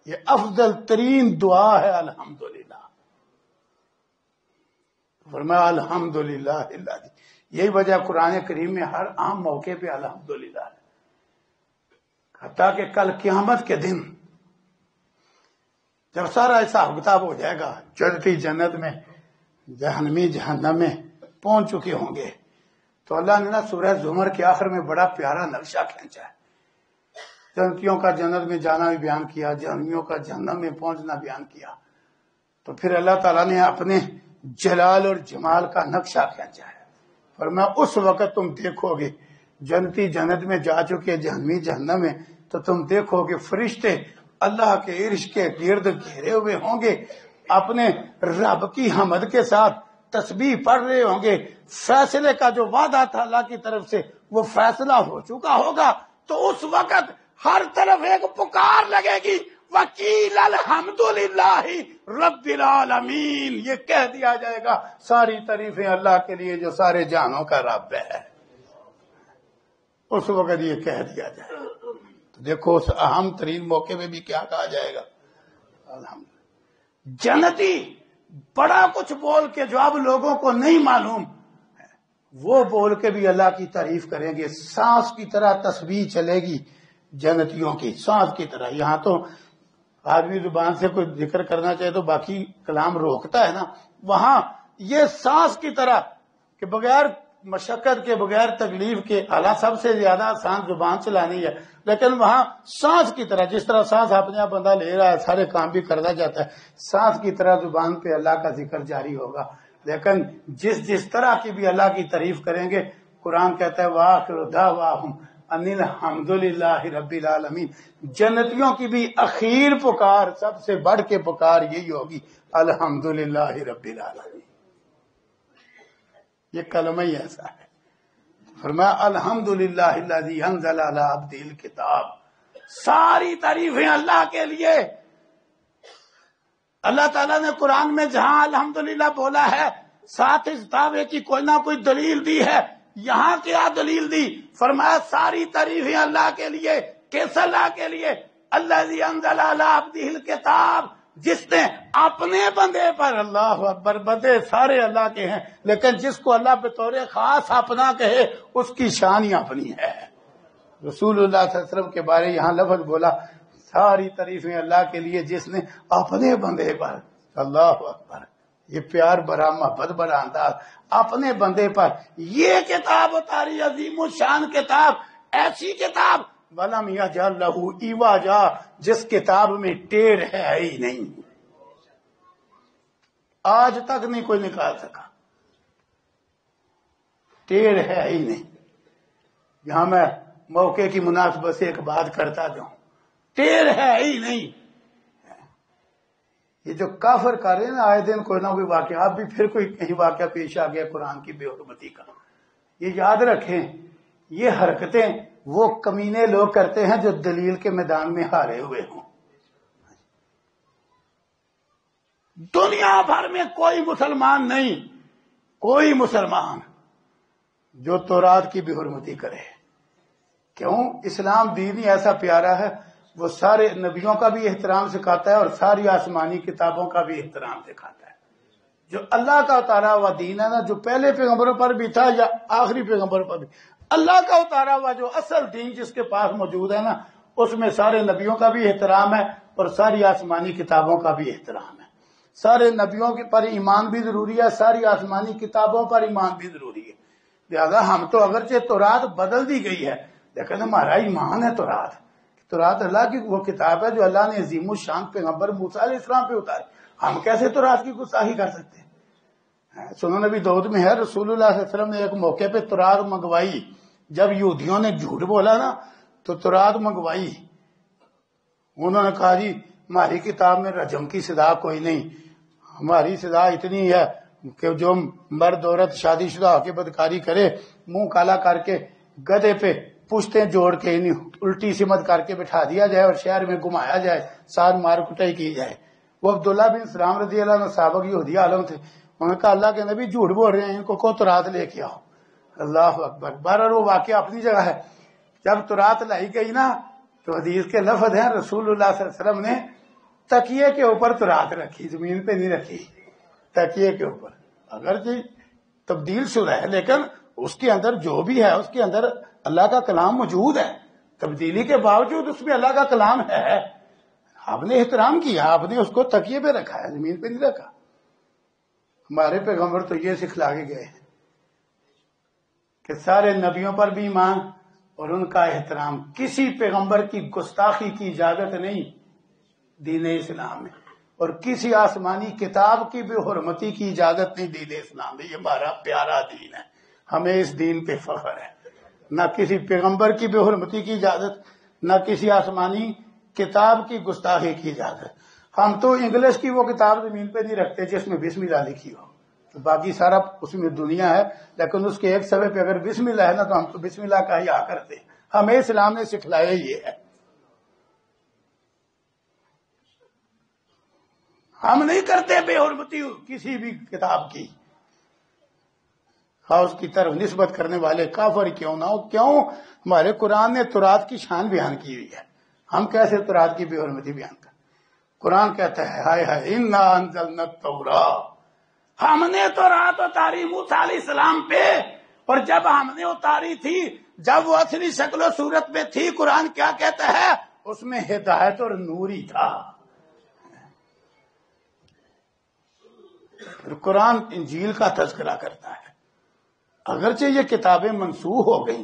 یہ افضل ترین دعا ہے الحمدللہ۔ فرمایا الحمدللہ اللہ، یہی وجہ قرآن کریم میں ہر عام موقع پہ الحمدللہ ہے، حتیٰ کہ کل قیامت کے دن جب سارا حساب کتاب ہو جائے گا، جنتی جنت میں، جہنمی جہنم میں پہنچ چکے ہوں گے، تو اللہ نے نا سورہ زمر کے آخر میں بڑا پیارا نقشہ کھینچا ہے۔ جنتیوں کا جنت میں جانا بھی بیان کیا، جہنمیوں کا جہنم میں پہنچنا بیان کیا، تو پھر اللہ تعالیٰ نے اپنے جلال اور جمال کا نقشہ کھینچا ہے۔ فرمایا اس وقت تم دیکھو گے جنتی جنت میں جا چکے، جہنمی جہنم میں، تو تم دیکھو گے فرشتے اللہ کے عرش کے گرد گھیرے ہوئے ہوں گے، اپنے رب کی حمد کے ساتھ تسبیح پڑھ رہے ہوں گے۔ فیصلے کا جو وعدہ تھا اللہ کی طرف سے وہ فیصلہ ہو چکا ہوگا، تو اس وقت ہر طرف ایک پکار لگے گی، وکیل الحمدللہ رب العالمین، یہ کہہ دیا جائے گا ساری تعریفیں اللہ کے لیے جو سارے جہانوں کا رب ہے۔ اس وقت یہ کہہ دیا جائے گا، تو دیکھو اس اہم ترین موقع میں بھی کیا کہا جائے گا، الحمدللہ۔ جنتی بڑا کچھ بول کے جو اب لوگوں کو نہیں معلوم ہے، وہ بول کے بھی اللہ کی تعریف کریں گے، سانس کی طرح تسبیح چلے گی جنتیوں کی، سانس کی طرح۔ یہاں تو آدمی زبان سے کوئی ذکر کرنا چاہے تو باقی کلام روکتا ہے نا، وہاں یہ سانس کی طرح کہ بغیر مشقت کے، بغیر تکلیف کے، حالانکہ سب سے زیادہ آسان زبان چلانی ہے، لیکن وہاں سانس کی طرح، جس طرح سانس اپنے آپ بندہ لے رہا ہے، سارے کام بھی کرتا جاتا ہے، سانس کی طرح زبان پہ اللہ کا ذکر جاری ہوگا۔ لیکن جس طرح کی بھی اللہ کی تعریف کریں گے، قرآن کہتا ہے وآخر دعواہم ان الحمدللہ رب العالمین، جنتیوں کی بھی اخیر پکار، سب سے بڑھ کے پکار یہی ہوگی الحمدللہ رب العالمین۔ یہ کلمہ ہی ایسا ہے۔ فرمایا الحمدللہ الذی انزل علی عبدہ الکتاب، ساری تعریفیں اللہ کے لیے۔ اللہ تعالیٰ نے قرآن میں جہاں الحمدللہ بولا ہے، ساتھ اس دعوے کی کوئی نہ کوئی دلیل دی ہے۔ یہاں کیا دلیل دی؟ فرمایا ساری تعریفیں اللہ کے لیے۔ کس اللہ کے لیے؟ الذی انزل علی عبدہ الکتاب، جس نے اپنے بندے پر، اللہ اکبر، بندے سارے اللہ کے ہیں، لیکن جس کو اللہ بطور خاص اپنا کہے اس کی شان ہی اپنی ہے۔ رسول اللہ صلی اللہ علیہ وسلم کے بارے یہاں لفظ بولا ساری تعریفیں اللہ کے لیے جس نے اپنے بندے پر، اللہ اکبر، یہ پیار بھرا، محبت بھرا انداز، اپنے بندے پر یہ کتاب اتاری، عظیم الشان کتاب، ایسی کتاب وَلَمْ يَجْعَلْ لَهُ عِوَجًا، جس کتاب میں ٹیڑھ ہے ہی نہیں، آج تک نہیں کوئی نکال سکا، ٹیڑھ ہے ہی نہیں۔ یہاں میں موقع کی مناسبت سے ایک بات کرتا جاؤں، ٹیڑھ ہے ہی نہیں۔ یہ جو کافر کر رہے ہیں نا آئے دن کوئی نہ کوئی واقعہ، اب بھی پھر کوئی کہیں واقعہ پیش آ گیا قرآن کی بے حرمتی کا، یہ یاد رکھیں یہ حرکتیں وہ کمینے لوگ کرتے ہیں جو دلیل کے میدان میں ہارے ہوئے ہوں۔ دنیا بھر میں کوئی مسلمان نہیں، کوئی مسلمان جو تورات کی بے حرمتی کرے۔ کیوں؟ اسلام دین ہی ایسا پیارا ہے، وہ سارے نبیوں کا بھی احترام سکھاتا ہے اور ساری آسمانی کتابوں کا بھی احترام سکھاتا ہے۔ جو اللہ کا اتارا ہوا دین ہے نا، جو پہلے پیغمبروں پر بھی تھا یا آخری پیغمبر پر بھی، اللہ کا اتارا ہوا جو اصل دین جس کے پاس موجود ہے نا، اس میں سارے نبیوں کا بھی احترام ہے اور ساری آسمانی کتابوں کا بھی احترام ہے۔ سارے نبیوں کے پر ایمان بھی ضروری ہے، ساری آسمانی کتابوں پر ایمان بھی ضروری ہے. لہذا ہم تو اگرچہ تورات بدل دی گئی ہے لیکن ہمارا ایمان ہے تورات اللہ کی وہ کتاب ہے جو اللہ نے عظیم الشان پیغمبر موسیٰ علیہ السلام پہ اتاری. ہم کیسے تورات کی گستاخی کر سکتے ہیں؟ سنن نبی داؤد میں ہے رسول اللہ صلی اللہ علیہ وسلم نے ایک موقع پہ تورات منگوائی. جب یہودیوں نے جھوٹ بولا نا تو تورات منگوائی. انہوں نے کہا جی ہماری کتاب میں رجم کی سزا کوئی نہیں، ہماری سزا اتنی ہے کہ جو مرد عورت شادی شدہ ہو کے بدکاری کرے منہ کالا کر کے گدھے پہ پشتیں جوڑ کے الٹی سمت کر کے بٹھا دیا جائے اور شہر میں گھمایا جائے، ساتھ مار کٹائی کی جائے. وہ عبداللہ بن سلام رضی اللہ عنہ سابق یہودی عالم تھے. انہوں نے کہا اللہ کے نبی جھوٹ بول رہے ہیں، ان کو تورات لے کے آؤ. اللہ اکبر. بہرحال وہ واقعہ اپنی جگہ ہے. جب تورات لائی گئی نا تو حدیث کے لفظ ہیں رسول اللہ صلی اللہ علیہ وسلم نے تکیے کے اوپر تورات رکھی، زمین پہ نہیں رکھی، تکیے کے اوپر. اگرچہ تبدیل شدہ ہے لیکن اس کے اندر جو بھی ہے اس کے اندر اللہ کا کلام موجود ہے. تبدیلی کے باوجود اس میں اللہ کا کلام ہے. آپ نے احترام کیا، آپ نے اس کو تکیے پہ رکھا ہے، زمین پہ نہیں رکھا. ہمارے پیغمبر تو یہ سکھلا کے گئے ہیں کہ سارے نبیوں پر بھی ایمان اور ان کا احترام. کسی پیغمبر کی گستاخی کی اجازت نہیں دین اسلام میں، اور کسی آسمانی کتاب کی بھی حرمتی کی اجازت نہیں دین اسلام میں. یہ ہمارا پیارا دین ہے، ہمیں اس دین پہ فخر ہے. نہ کسی پیغمبر کی بے حرمتی کی اجازت، نہ کسی آسمانی کتاب کی گستاخی کی اجازت. ہم تو انگلش کی وہ کتاب زمین پہ نہیں رکھتے جس میں بسم اللہ لکھی ہو، باقی سارا اس میں دنیا ہے لیکن اس کے ایک صفحے پہ اگر بسم اللہ ہے نا تو ہم تو بسم اللہ کا حیا کرتے. ہمیں اسلام نے سکھلایا یہ ہے. ہم نہیں کرتے بے حرمتی کسی بھی کتاب کی، اس کی طرف نسبت کرنے والے کافر کیوں نہ ہو. کیوں؟ ہمارے قرآن نے تورات کی شان بیان کی ہوئی ہے. ہم کیسے تورات کی بے حرمتی بیان کریں؟ قرآن کہتا ہے ہائے ہائے انا انزلنا التوراۃ، ہم نے تورات اتاری موسیٰ علیہ السلام پہ، اور جب ہم نے اتاری تھی، جب وہ اصلی شکل و صورت میں تھی، قرآن کیا کہتا ہے؟ اس میں ہدایت اور نور ہی تھا. پھر قرآن انجیل کا تذکرہ کرتا ہے. اگرچہ یہ کتابیں منسوخ ہو گئیں،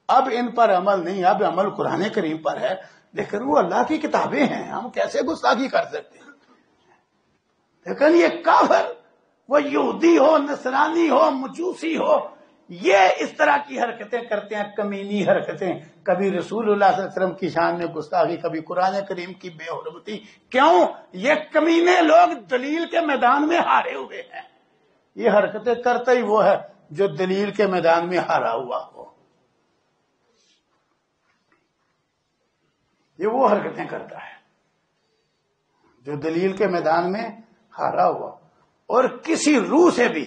اب ان پر عمل نہیں، اب عمل قرآن کریم پر ہے، لیکن وہ اللہ کی کتابیں ہیں، ہم کیسے گستاخی کر سکتے ہیں؟ لیکن یہ کافر، وہ یہودی ہو، نصرانی ہو، مجوسی ہو، یہ اس طرح کی حرکتیں کرتے ہیں، کمینی حرکتیں. کبھی رسول اللہ صلی اللہ علیہ وسلم کی شان میں گستاخی، کبھی قرآن کریم کی بے حرمتی. کیوں؟ یہ کمینے لوگ دلیل کے میدان میں ہارے ہوئے ہیں. یہ حرکتیں کرتا ہی وہ ہے جو دلیل کے میدان میں ہارا ہوا ہو. یہ وہ حرکتیں کرتا ہے جو دلیل کے میدان میں ہارا ہوا. اور کسی روح سے بھی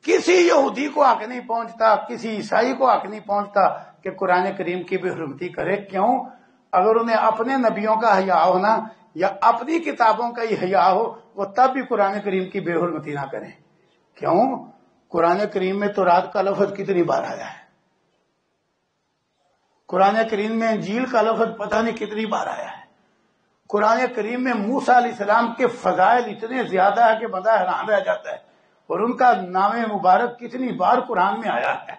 کسی یہودی کو حق نہیں پہنچتا، کسی عیسائی کو حق نہیں پہنچتا کہ قرآن کریم کی بے حرمتی کرے. کیوں؟ اگر انہیں اپنے نبیوں کا حیا ہونا یا اپنی کتابوں کا ہی حیا ہو، وہ تب بھی قرآن کریم کی بے حرمتی نہ کریں. کیوں؟ قرآن کریم میں تورات کا لفظ کتنی بار آیا ہے، قرآن کریم میں انجیل کا لفظ پتہ نہیں کتنی بار آیا ہے. قرآن کریم میں موسیٰ علیہ السلام کے فضائل اتنے زیادہ ہے کہ بندہ حیران رہ جاتا ہے، اور ان کا نام مبارک کتنی بار قرآن میں آیا ہے.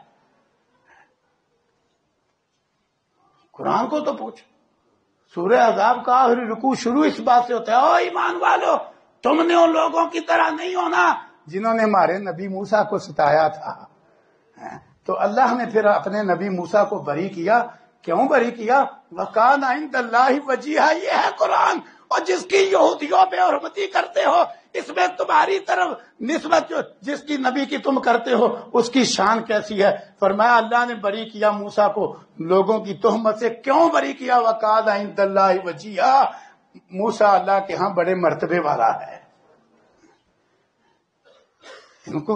قرآن کو تو پوچھ. سورہ احزاب کا آخری رکوع شروع اس بات سے ہوتا ہے، او ایمان والو، تم نے ان لوگوں کی طرح نہیں ہونا جنہوں نے ہمارے نبی موسیٰ کو ستایا تھا. تو اللہ نے پھر اپنے نبی موسیٰ کو بری کیا. کیوں بری کیا؟ وَقَانَ عِندَ اللَّهِ وَجِيهًا. یہ ہے قرآن. اور جس کی یہودیوں پہ حرمتی کرتے ہو، اس میں تمہاری طرف نسبت جس کی نبی کی تم کرتے ہو اس کی شان کیسی ہے؟ فرمایا اللہ نے بری کیا موسیٰ کو لوگوں کی تہمت سے. کیوں بری کیا؟ وَقَانَ عِندَ اللَّهِ وَجِيهًا. موسیٰ اللہ کے ہاں بڑے مرتبے والا ہے. ان کو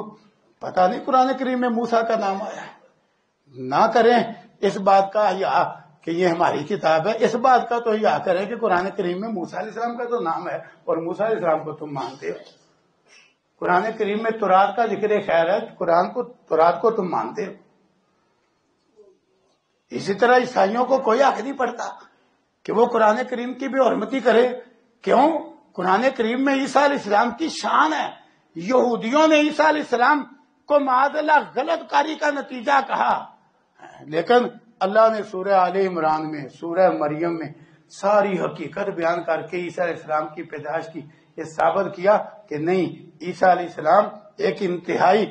پتا نہیں قرآن کریم میں موسیٰ کا نام آیا ہے. نہ کریں اس بات کا حیا کہ یہ ہماری کتاب ہے، اس بات کا تو حیا کریں کہ قرآن کریم میں موسیٰ علیہ السلام کا تو نام ہے اور موسیٰ علیہ السلام کو تم مانتے ہو. قرآن کریم میں تورات کا ذکر خیر ہے، تورات کو تم مانتے ہو. اسی طرح عیسائیوں کو کوئی حق نہیں پڑتا کہ وہ قرآن کریم کی بھی حرمتی کرے. کیوں؟ قرآن کریم میں عیسیٰ علیہ السلام کی شان ہے. یہودیوں نے عیسیٰ علیہ السلام کو معاذ اللہ غلط کاری کا نتیجہ کہا، لیکن اللہ نے سورہ آل عمران میں، سورہ مریم میں ساری حقیقت بیان کر کے عیسیٰ علیہ السلام کی پیدائش کی یہ ثابت کیا کہ نہیں، عیسیٰ علیہ السلام ایک انتہائی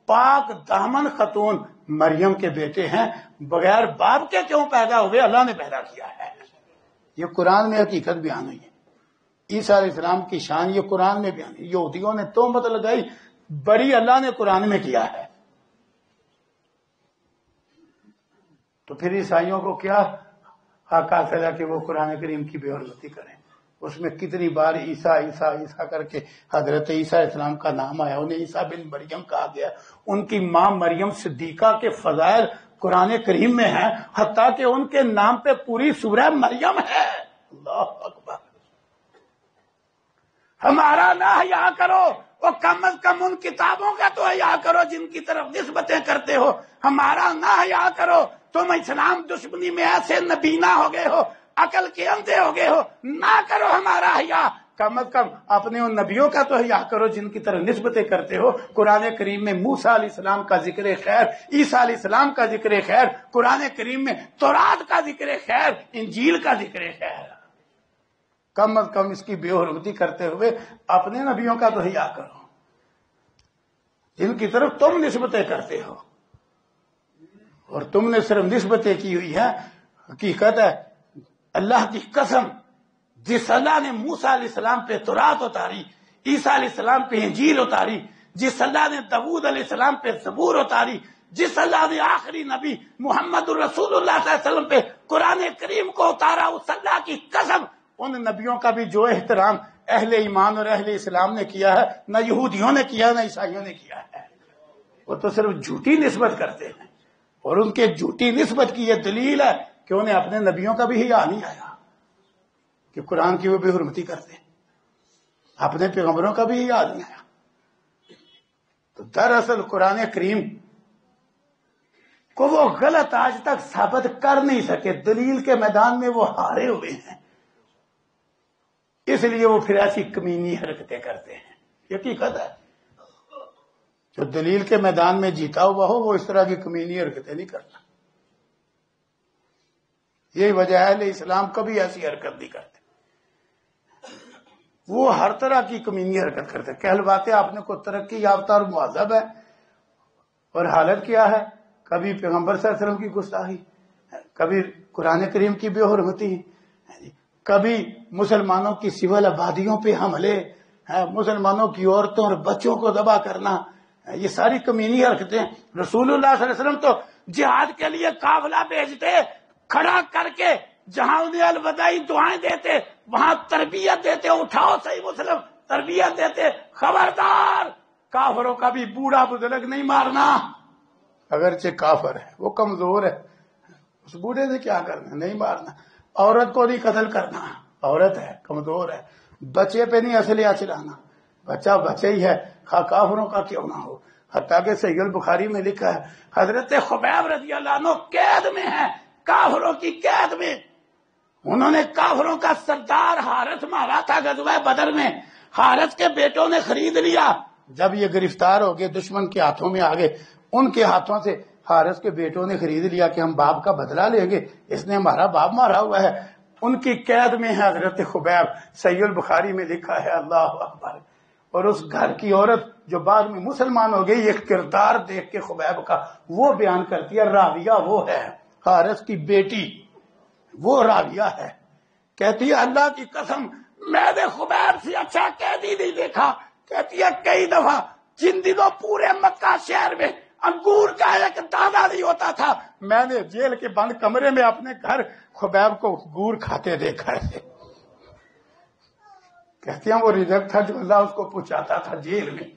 پاک دامن خاتون مریم کے بیٹے ہیں، بغیر باپ کے کیوں پیدا ہوئے، اللہ نے پیدا کیا ہے. یہ قرآن میں حقیقت بیان ہوئی ہے. عیسیٰ علیہ السلام کی شان یہ قرآن میں بیان ہے. یہودیوں نے تہمت لگائی، بری اللہ نے قرآن میں کیا ہے. تو پھر عیسائیوں کو کیا حق حاصل ہے کہ وہ قرآن کریم کی بے حرمتی کریں؟ اس میں کتنی بار عیسیٰ عیسیٰ عیسیٰ کر کے حضرت عیسیٰ علیہ السلام کا نام آیا، انہیں عیسیٰ بن مریم کہا گیا. ان کی ماں مریم صدیقہ کے فضائل قرآن کریم میں ہیں، حتیٰ کہ ان کے نام پہ پوری سورہ مریم ہے. اللہ اکبر. ہمارا نہ حیا کرو، وہ کم از کم ان کتابوں کا تو حیا کرو جن کی طرف نسبتیں کرتے ہو. ہمارا نہ حیا کرو، تم اسلام دشمنی میں ایسے نبینا ہو گئے ہو، عقل کے اندھے ہو گئے ہو، نہ کرو ہمارا حیا. کم از کم اپنے ان نبیوں کا تو حیا کرو جن کی طرف نسبتیں کرتے ہو. قرآن کریم میں موسیٰ علیہ السلام کا ذکر خیر، عیسیٰ علیہ السلام کا ذکر خیر، قرآن کریم میں تورات کا ذکر خیر، انجیل کا ذکر خیر. کم از کم اس کی بے حرمتی کرتے ہوئے اپنے نبیوں کا تو حیا کرو جن کی طرف تم نسبتیں کرتے ہو. اور تم نے صرف نسبتیں کی ہوئی ہے. حقیقت ہے اللہ کی قسم، جس اللہ نے موسیٰ علیہ السلام پہ تورات اتاری، عیسیٰ علیہ السلام پہ انجیل اتاری، جس اللہ نے داؤد علیہ السلام پہ زبور اتاری، جس اللہ نے آخری نبی محمد الرسول اللہ صلی اللہ علیہ وسلم پہ قرآن کریم کو اتارا، اس اللہ کی قسم ان نبیوں کا بھی جو احترام اہل ایمان اور اہل اسلام نے کیا ہے، نہ یہودیوں نے کیا نہ عیسائیوں نے کیا ہے. وہ تو صرف جھوٹی نسبت کرتے ہیں، اور ان کے جھوٹی نسبت کی یہ دلیل ہے کہ انہیں اپنے نبیوں کا بھی حیا نہیں آیا کہ قرآن کی وہ بے حرمتی کرتے ہیں. اپنے پیغمبروں کا بھی حیا نہیں آیا. تو دراصل قرآن کریم کو وہ غلط آج تک ثابت کر نہیں سکے، دلیل کے میدان میں وہ ہارے ہوئے ہیں، اس لیے وہ پھر ایسی کمینی حرکتیں کرتے ہیں. یہ حقیقت ہے، جو دلیل کے میدان میں جیتا ہوا ہو وہ اس طرح کی کمینی حرکتیں نہیں کرتا. یہی وجہ ہے اہل اسلام کبھی ایسی حرکت نہیں کرتے، وہ ہر طرح کی کمینی حرکت کرتے. کہلواتے آپ نے کو ترقی یافتہ اور مہذب ہے، اور حالت کیا ہے؟ کبھی پیغمبر صلی اللہ علیہ وسلم کی گستاخی، کبھی قرآن کریم کی بے حرمتی، کبھی مسلمانوں کی سول آبادیوں پہ حملے، مسلمانوں کی عورتوں اور بچوں کو ذبح کرنا. یہ ساری کمینی حرکتیں. رسول اللہ صلی اللہ علیہ وسلم تو جہاد کے لیے قافلہ بھیجتے، کھڑا کر کے جہاں انہیں الوداعی دعائیں دیتے وہاں تربیت دیتے. اٹھاؤ صحیح مسلم، تربیت دیتے، خبردار کافروں کا بھی بوڑھا بزرگ نہیں مارنا. اگرچہ کافر ہے، وہ کمزور ہے، اس بوڑھے نے کیا کرنا، نہیں مارنا. عورت کو نہیں قتل کرنا، عورت ہے، کمزور ہے. بچے پہ نہیں اسلحہ چلانا، بچہ بچہ ہی ہے، کافروں کا کیوں نہ ہو. حتیٰ کہ صحیح البخاری میں لکھا ہے حضرت خبیب رضی اللہ عنہ قید میں ہیں، کافروں کی قید میں. انہوں نے کافروں کا سردار حارث مارا تھا غزوہ بدر میں، حارث کے بیٹوں نے خرید لیا. جب یہ گرفتار ہو گئے، دشمن کے ہاتھوں میں آ گئے، ان کے ہاتھوں سے حارث کے بیٹوں نے خرید لیا کہ ہم باپ کا بدلہ لیں گے، اس نے ہمارا باپ مارا ہوا ہے. ان کی قید میں ہے حضرت خبیب. صحیح البخاری میں لکھا ہے. اللہ اکبر. اور اس گھر کی عورت جو بعد میں مسلمان ہو گئی، ایک کردار دیکھ کے خبیب کا وہ بیان کرتی ہے. راویہ وہ ہے، حارث کی بیٹی وہ راویہ ہے. کہتی ہے اللہ کی قسم میں نے خبیب سے اچھا قیدی نہیں دیکھا. کہتی ہے کئی دفعہ جن دنوں پورے مکہ شہر میں انگور کا ایک دانہ نہیں ہوتا تھا، میں نے جیل کے بند کمرے میں اپنے گھر خبیب کو انگور کھاتے دیکھا ہے. کہتی ہیں وہ رزق تھا جو اللہ اس کو پہنچاتا تھا جیل میں.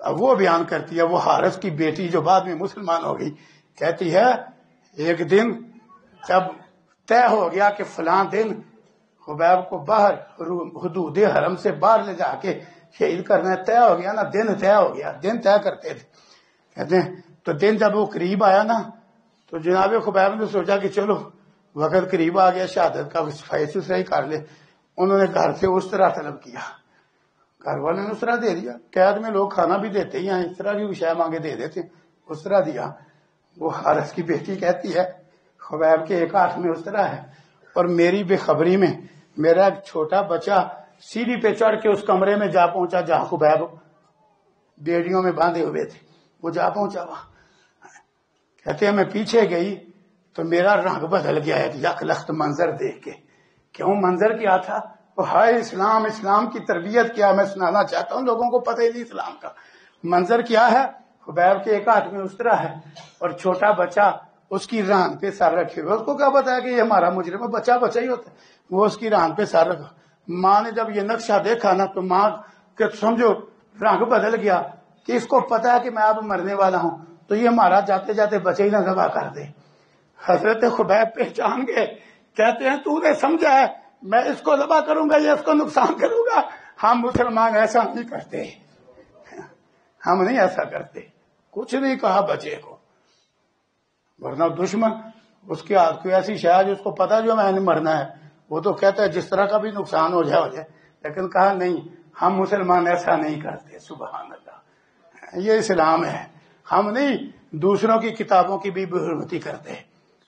اب وہ بیان کرتی ہے، وہ حارث کی بیٹی جو بعد میں مسلمان ہو گئی، کہتی ہے ایک دن جب طے ہو گیا کہ فلاں دن خبیب کو باہر حدود حرم سے باہر لے جا کے شہید کرنا ہے، طے ہو گیا نا، دن طے ہو گیا، دن طے کرتے تھے. کہتے ہیں تو دن جب وہ قریب آیا نا تو جناب خبیب نے سوچا کہ چلو وقت قریب آ گیا، شہادت کا فیصلہ ہی کر لے. انہوں نے گھر سے اس طرح طلب کیا، گھر والوں نے اس طرح دے دیا، قید میں لوگ کھانا بھی دیتے ہی ہیں، اس طرح بھی شے مانگے دے دیتے، اس طرح دیا۔ وہ حارث کی بیٹی کہتی ہے خبیب کے ایک ہاتھ میں اس طرح ہے، اور میری بے خبری میں میرا ایک چھوٹا بچہ سیڑھی پہ چڑھ کے اس کمرے میں جا پہنچا جہاں خبیب بیڑیوں میں باندھے ہوئے تھے، وہ جا پہنچا وہاں۔ کہتے ہیں میں پیچھے گئی تو میرا رنگ بدل گیا ایک یک لخت منظر دیکھ کے۔ کیوں منظر کیا تھا؟ وہ ہائے اسلام، اسلام کی تربیت کیا میں سنانا چاہتا ہوں، لوگوں کو پتہ ہی نہیں اسلام کا منظر کیا ہے۔ خبیب کے ایک ہاتھ میں اسطرا ہے اور چھوٹا بچہ اس کی ران پہ سر رکھے ہوئے، اس کو کیا پتا ہے کہ یہ ہمارا مجرم ہے، بچہ بچہ ہی ہوتا ہے، وہ اس کی ران پہ سر رکھا۔ ماں نے جب یہ نقشہ دیکھا نا تو ماں کہ سمجھو رنگ بدل گیا کہ اس کو پتا ہے کہ میں اب مرنے والا ہوں، تو یہ ہمارا جاتے جاتے بچے ہی نہ ذبح کر دے۔ حضرت خبیب پہچان گئے، کہتے ہیں تو نے سمجھا ہے میں اس کو ذبح کروں گا، یہ اس کو نقصان کروں گا؟ ہم مسلمان ایسا نہیں کرتے، ہم نہیں ایسا کرتے۔ کچھ نہیں کہا بچے کو، ورنہ دشمن اس کے ہاتھ کوئی ایسی شاید جس کو پتا جو میں نے مرنا ہے، وہ تو کہتا ہے جس طرح کا بھی نقصان ہو جائے ہو جائے، لیکن کہا نہیں ہم مسلمان ایسا نہیں کرتے۔ سبحان اللہ، یہ اسلام ہے۔ ہم نہیں دوسروں کی کتابوں کی بھی بے حرمتی کرتے،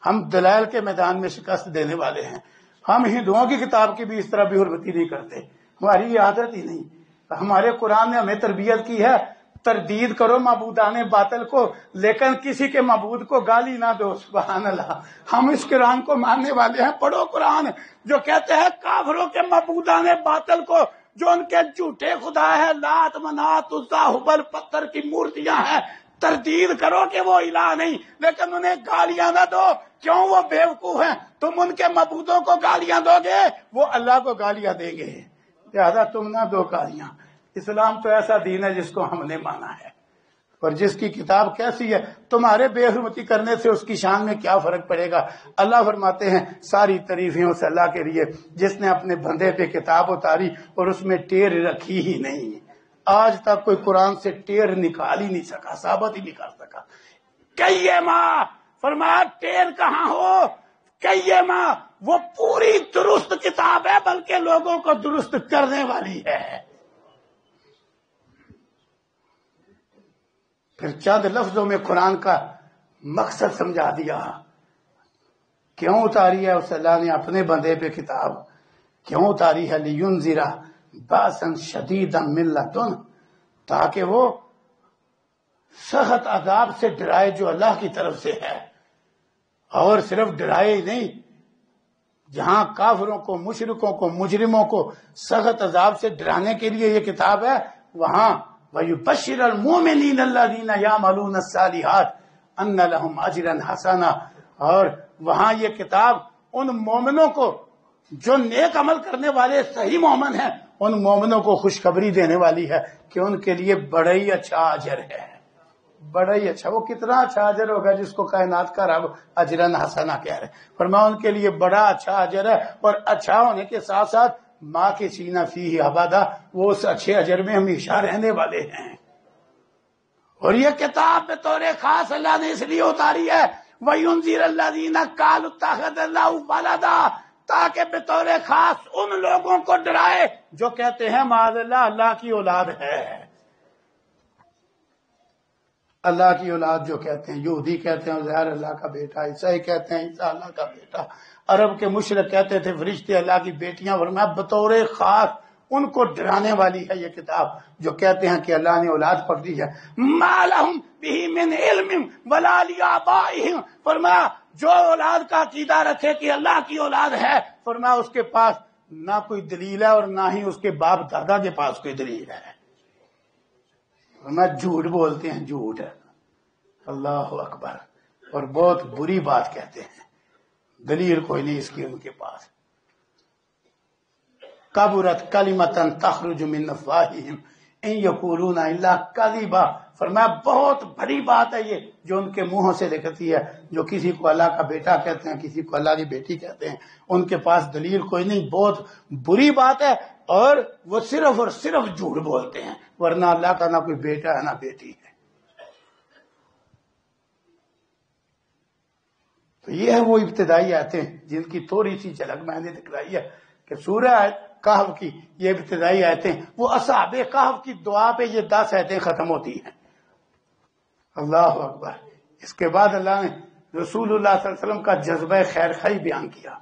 ہم دلائل کے میدان میں شکست دینے والے ہیں۔ ہم ہندوؤں کی کتاب کی بھی اس طرح بے حرمتی نہیں کرتے، ہماری یہ عادت ہی نہیں۔ ہمارے قرآن نے ہمیں تربیت کی ہے تردید کرو معبودان باطل کو، لیکن کسی کے معبود کو گالی نہ دو۔ سبحان اللہ، ہم اس قرآن کو ماننے والے ہیں۔ پڑھو قرآن جو کہتے ہیں کافروں کے معبودان باطل کو، جو ان کے جھوٹے خدا ہے، لات منات عزا ہبل پتھر کی مورتیاں ہیں، تردید کرو کہ وہ الہ نہیں، لیکن انہیں گالیاں نہ دو۔ کیوں؟ وہ بیوقوف ہیں، تم ان کے معبودوں کو گالیاں دو گے، وہ اللہ کو گالیاں دیں گے، لہذا تم نہ دو گالیاں۔ اسلام تو ایسا دین ہے جس کو ہم نے مانا ہے، اور جس کی کتاب کیسی ہے، تمہارے بے حرمتی کرنے سے اس کی شان میں کیا فرق پڑے گا؟ اللہ فرماتے ہیں ساری تعریفیں اس اللہ کے لیے جس نے اپنے بندے پہ کتاب اتاری اور اس میں ٹیر رکھی ہی نہیں۔ آج تک کوئی قرآن سے ٹیر نکال ہی نہیں سکا، ثابت ہی نہیں کر سکا۔ قیمہ فرمایا ٹیر کہاں ہو؟ قیمہ وہ پوری درست کتاب ہے، بلکہ لوگوں کو درست کرنے والی ہے۔ پھر چند لفظوں میں قرآن کا مقصد سمجھا دیا، کیوں اتاری ہے اس اللہ نے اپنے بندے پہ کتاب، کیوں اتاری ہے؟ لِيُنذِرَ بَأْسًا شَدِيدًا مِّن لَّدُنْ، تاکہ وہ سخت عذاب سے ڈرائے جو اللہ کی طرف سے ہے، اور صرف ڈرائے ہی نہیں، جہاں کافروں کو، مشرکوں کو، مجرموں کو سخت عذاب سے ڈرانے کے لیے یہ کتاب ہے، وہاں وَيُبَشِّرَ الْمُؤْمِنِينَ الَّذِينَ يَعْمَلُونَ الصَّالِحَاتِ أَنَّ لَهُمْ أَجْرًا حَسَنًا، اور وہاں یہ کتاب ان مومنوں کو جو نیک عمل کرنے والے صحیح مومن ہیں، ان مومنوں کو خوشخبری دینے والی ہے کہ ان کے لیے بڑا ہی اچھا اجر ہے، بڑا ہی اچھا۔ وہ کتنا اچھا اجر ہوگا جس کو کائنات کا رب اجرن حسنا کہہ رہے ہیں، فرمایا ان کے لیے بڑا اچھا اجر ہے، اور اچھا ہونے کے ساتھ ساتھ ماں کے سینہ فیہ ابدا، وہ اس اچھے اجر میں ہمیشہ رہنے والے ہیں۔ اور یہ کتاب بطور خاص اللہ نے اس لیے اتاری ہے وَيُنذِرَ الَّذِينَ قَالُوا اتَّخَذَ اللَّهُ وَلَدًا، تاکہ بطور خاص ان لوگوں کو ڈرائے جو کہتے ہیں معاذ اللہ اللہ کی اولاد ہے۔ اللہ کی اولاد جو کہتے ہیں، یہودی کہتے ہیں عزیر اللہ کا بیٹا، عیسائی کہتے ہیں عیسیٰ اللہ کا بیٹا، عرب کے مشرک کہتے تھے فرشتے اللہ کی بیٹیاں، ورنہ بطور خاص ان کو ڈرانے والی ہے یہ کتاب جو کہتے ہیں کہ اللہ نے اولاد پکڑی ہے۔ مَا لَهُمْ بِهِ مِنْ عِلْمٍ وَلَا لِآبَائِهِمْ، فرمایا جو اولاد کا عقیدہ رکھے کہ اللہ کی اولاد ہے، فرمایا اس کے پاس نہ کوئی دلیل ہے اور نہ ہی اس کے باپ دادا کے پاس کوئی دلیل ہے، فرمایا جھوٹ بولتے ہیں، جھوٹ ہے۔ اللہ اکبر، اور بہت بری بات کہتے ہیں، دلیل کوئی نہیں اس کی ان کے پاس۔ کبرت کلمۃ تخرج من افواہہم ان یقولون الا کذبا، فرمایا بہت بڑی بات ہے یہ جو ان کے منہوں سے نکلتی ہے، جو کسی کو اللہ کا بیٹا کہتے ہیں، کسی کو اللہ کی بیٹی کہتے ہیں، ان کے پاس دلیل کوئی نہیں، بہت بری بات ہے، اور وہ صرف اور صرف جھوٹ بولتے ہیں، ورنہ اللہ کا نہ کوئی بیٹا ہے نہ بیٹی ہے۔ تو یہ ہے وہ ابتدائی آیتیں جن کی تھوڑی سی جھلک میں نے دکھلائی ہے کہ سورہ کہف کی یہ ابتدائی آیتیں، وہ اصحاب کہف کی دعا پہ یہ 10 آیتیں ختم ہوتی ہیں. اللہ اکبر. اس کے بعد اللہ نے رسول اللہ صلی اللہ علیہ وسلم کا جذبہ خیر خواہی بیان کیا،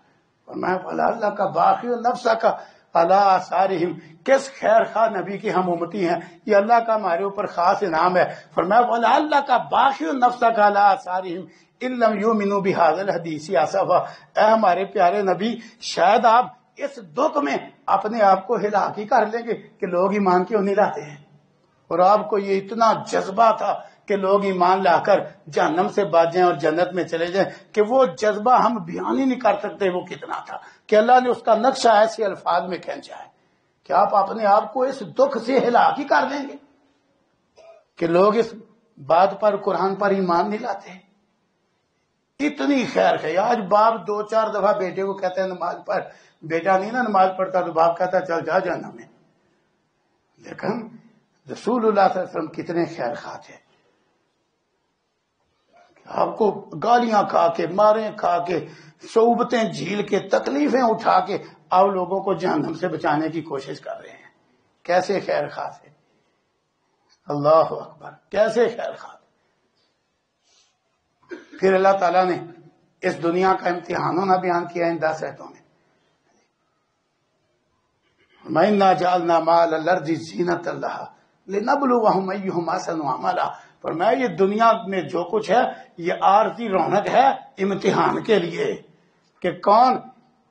اور میں اللہ کا باقی نفسہ کا اللہ آثارہم، کس خیر خواہ نبی کی ہم امتی ہیں، یہ اللہ کا ہمارے اوپر خاص انعام ہے. فرمایا اللہ کا باقی نفسہ کا اللہ آثارہم ان لم یؤمنوا بہذا الحدیث اسفا. اے ہمارے پیارے نبی، شاید آپ اس دکھ میں اپنے آپ کو ہلاک ہی کر لیں گے کہ لوگ ایمان کیوں نہیں لاتے ہیں. اور آپ کو یہ اتنا جذبہ تھا کہ لوگ ایمان لا کر جہنم سے بچ جائیں اور جنت میں چلے جائیں، کہ وہ جذبہ ہم بیان ہی نہیں کر سکتے وہ کتنا تھا، کہ اللہ نے اس کا نقشہ ایسے الفاظ میں کھینچا ہے کہ آپ اپنے آپ کو اس دکھ سے ہلاک ہی کر دیں گے کہ لوگ اس بات پر، قرآن پر ایمان نہیں لاتے. اتنی خیر ہے. آج باپ 2-4 دفعہ بیٹے کو کہتے ہیں نماز پڑھ، بیٹا نہیں نا نماز پڑھتا تو باپ کہتا چل جا جانا میں. لیکن رسول اللہ صلی اللہ علیہ وسلم کتنے خیر خواہ تھے. آپ کو گالیاں کھا کے، ماریں کھا کے، صعوبتیں جھیل کے، تکلیفیں اٹھا کے آپ لوگوں کو جہنم سے بچانے کی کوشش کر رہے ہیں. کیسے خیر خواہ تھے. اللہ اکبر. کیسے خیر خواہ. پھر اللہ تعالیٰ نے اس دنیا کا امتحان ہونا بیان کیا ان 10 آیتوں میں. وَإِنَّا جَعَلْنَا مَا عَلَى الْأَرْضِ زِينَةً لَهَا لِنَبْلُوَهُمْ أَيُّهُمْ أَحْسَنُ عَمَلًا. فرمایا یہ دنیا میں جو کچھ ہے یہ عارضی رونق ہے امتحان کے لیے، کہ کون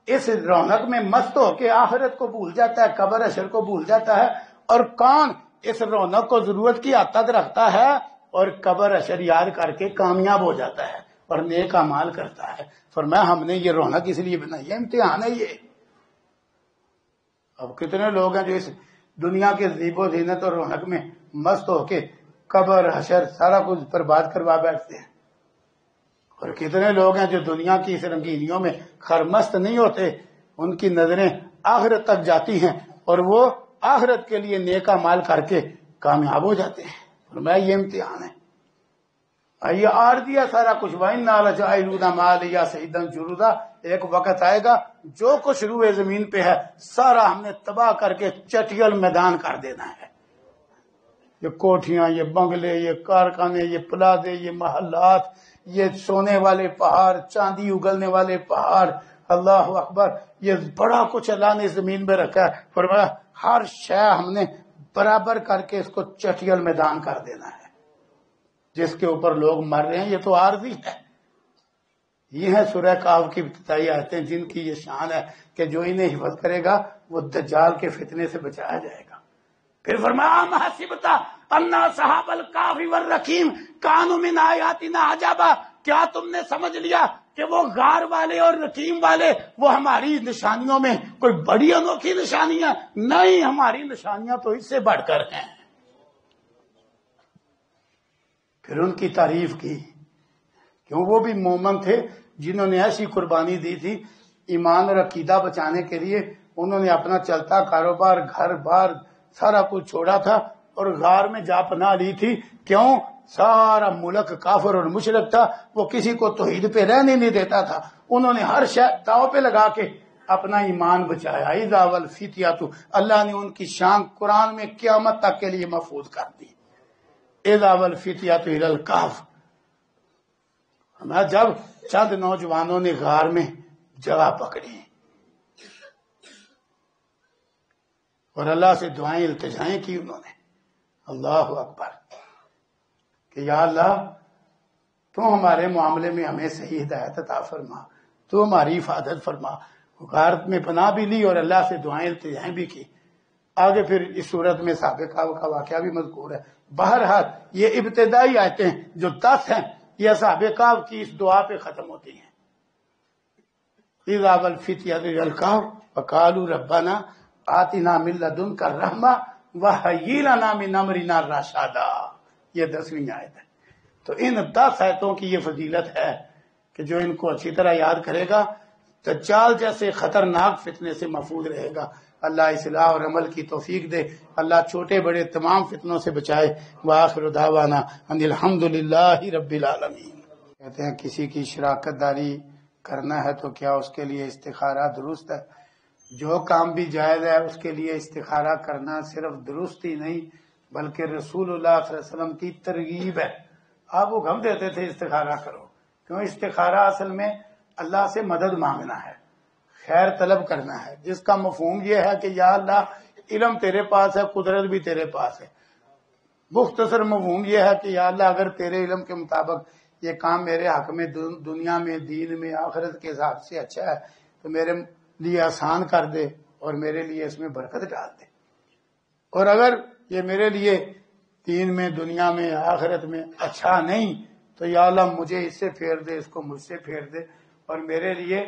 اس رونق میں مست ہو کے آخرت کو بھول جاتا ہے، قبر حشر کو بھول جاتا ہے، اور کون اس رونق کو ضرورت کی حد تک رکھتا ہے اور قبر حشر یاد کر کے کامیاب ہو جاتا ہے اور نیک اعمال کرتا ہے. فرمایا ہم نے یہ رونق اس لیے بنائی ہے، امتحان ہے یہ. اب کتنے لوگ ہیں جو اس دنیا کے زیب و زینت اور رونق میں مست ہو کے قبر حشر سارا کچھ برباد کروا بیٹھتے ہیں، اور کتنے لوگ ہیں جو دنیا کی اس رنگینیوں میں خرمست نہیں ہوتے، ان کی نظریں آخرت تک جاتی ہیں اور وہ آخرت کے لیے نیک اعمال کر کے کامیاب ہو جاتے ہیں. فرمایا یہ امتحان ہے. یہ عارضی ہے سارا کچھ. وَإِنَّا لَجَاعِلُونَ مَا عَلَيْهَا شَهِيدًا جُرُودًا. ایک وقت آئے گا جو کچھ روئے زمین پہ ہے سارا ہم نے تباہ کر کے چٹیل میدان کر دینا ہے. یہ کوٹھیاں، یہ بنگلے، یہ کارخانے، یہ پلازے، یہ محلات، یہ سونے والے پہاڑ، چاندی اگلنے والے پہاڑ، اللہ اکبر، یہ بڑا کچھ اللہ نے زمین میں رکھا ہے. فرمایا ہر شے ہم نے برابر کر کے اس کو چٹیل میدان کر دینا ہے. جس کے اوپر لوگ مر رہے ہیں یہ تو عارضی ہے. یہ ہے سورہ کہف کی ابتدائی آیتیں جن کی یہ شان ہے کہ جو انہیں حفظ کرے گا وہ دجال کے فتنے سے بچایا جائے گا. پھر فرمایا ام حسبت ان اصحاب الکہف والرقیم کانوا من آیاتنا عجبا. کیا تم نے سمجھ لیا کہ وہ غار والے اور رقیم والے وہ ہماری نشانیوں میں کوئی بڑی انوکھی نشانیاں؟ نہیں، ہماری نشانیاں تو اس سے بڑھ کر ہیں. پھر ان کی تعریف کی، کیوں وہ بھی مومن تھے جنہوں نے ایسی قربانی دی تھی ایمان اور عقیدہ بچانے کے لیے. انہوں نے اپنا چلتا کاروبار، گھر بار سارا کچھ چھوڑا تھا اور غار میں جا پناہ لی تھی. کیوں؟ سارا ملک کافر اور مشرک تھا، وہ کسی کو توحید پہ رہنے نہیں دیتا تھا. انہوں نے ہر شے داؤ پہ لگا کے اپنا ایمان بچایا. اذا والفتیۃ، اللہ نے ان کی شان قرآن میں قیامت تک کے لیے محفوظ کر دی. اذا والفتیۃ الی الکہف. جب چند نوجوانوں نے غار میں جگہ پکڑی اور اللہ سے دعائیں التجائیں کی انہوں نے، اللہ اکبر، کہ یا اللہ تو ہمارے معاملے میں ہمیں صحیح ہدایت عطا فرما، تو ہماری حفاظت فرما. غار میں پناہ بھی لی اور اللہ سے دعائیں التجائیں بھی کی. آگے پھر اس صورت میں سابق کا واقعہ بھی مذکور ہے. بہرحال یہ ابتدائی آیتیں جو 10 ہیں یہ سابق کی اس دعا پہ ختم ہوتی ہیں. اذا والفتیۃ الی الکہف وقالوا ربنا آتنا من لدنک الرحمہ وہیئ لنا من امرنا رشدا. یہ 10ویں آیت ہے. تو ان 10 آیتوں کی یہ فضیلت ہے کہ جو ان کو اچھی طرح یاد کرے گا دجال جیسے خطرناک فتنے سے محفوظ رہے گا. اللہ اصلاح اور عمل کی توفیق دے. اللہ چھوٹے بڑے تمام فتنوں سے بچائے. وآخر دعوانا ان الحمدللہ رب العالمین. کہتے ہیں کسی کی شراکت داری کرنا ہے تو کیا اس کے لیے استخارہ درست ہے؟ جو کام بھی جائز ہے اس کے لیے استخارہ کرنا صرف درست ہی نہیں بلکہ رسول اللہ صلی اللہ علیہ وسلم کی ترغیب ہے۔ آپ وہ حکم دیتے تھے استخارہ کرو، کیوں؟ استخارہ اصل میں اللہ سے مدد مانگنا ہے، خیر طلب کرنا ہے، جس کا مفہوم یہ ہے کہ یا اللہ علم تیرے پاس ہے، قدرت بھی تیرے پاس ہے۔ مختصر مفہوم یہ ہے کہ یا اللہ اگر تیرے علم کے مطابق یہ کام میرے حق میں دنیا میں، دین میں، آخرت کے حساب سے اچھا ہے تو میرے لیے آسان کر دے اور میرے لیے اس میں برکت ڈال دے، اور اگر یہ میرے لیے دین میں، دنیا میں، آخرت میں اچھا نہیں تو یا اللہ مجھے اس سے پھیر دے، اس کو مجھ سے پھیر دے، اور میرے لیے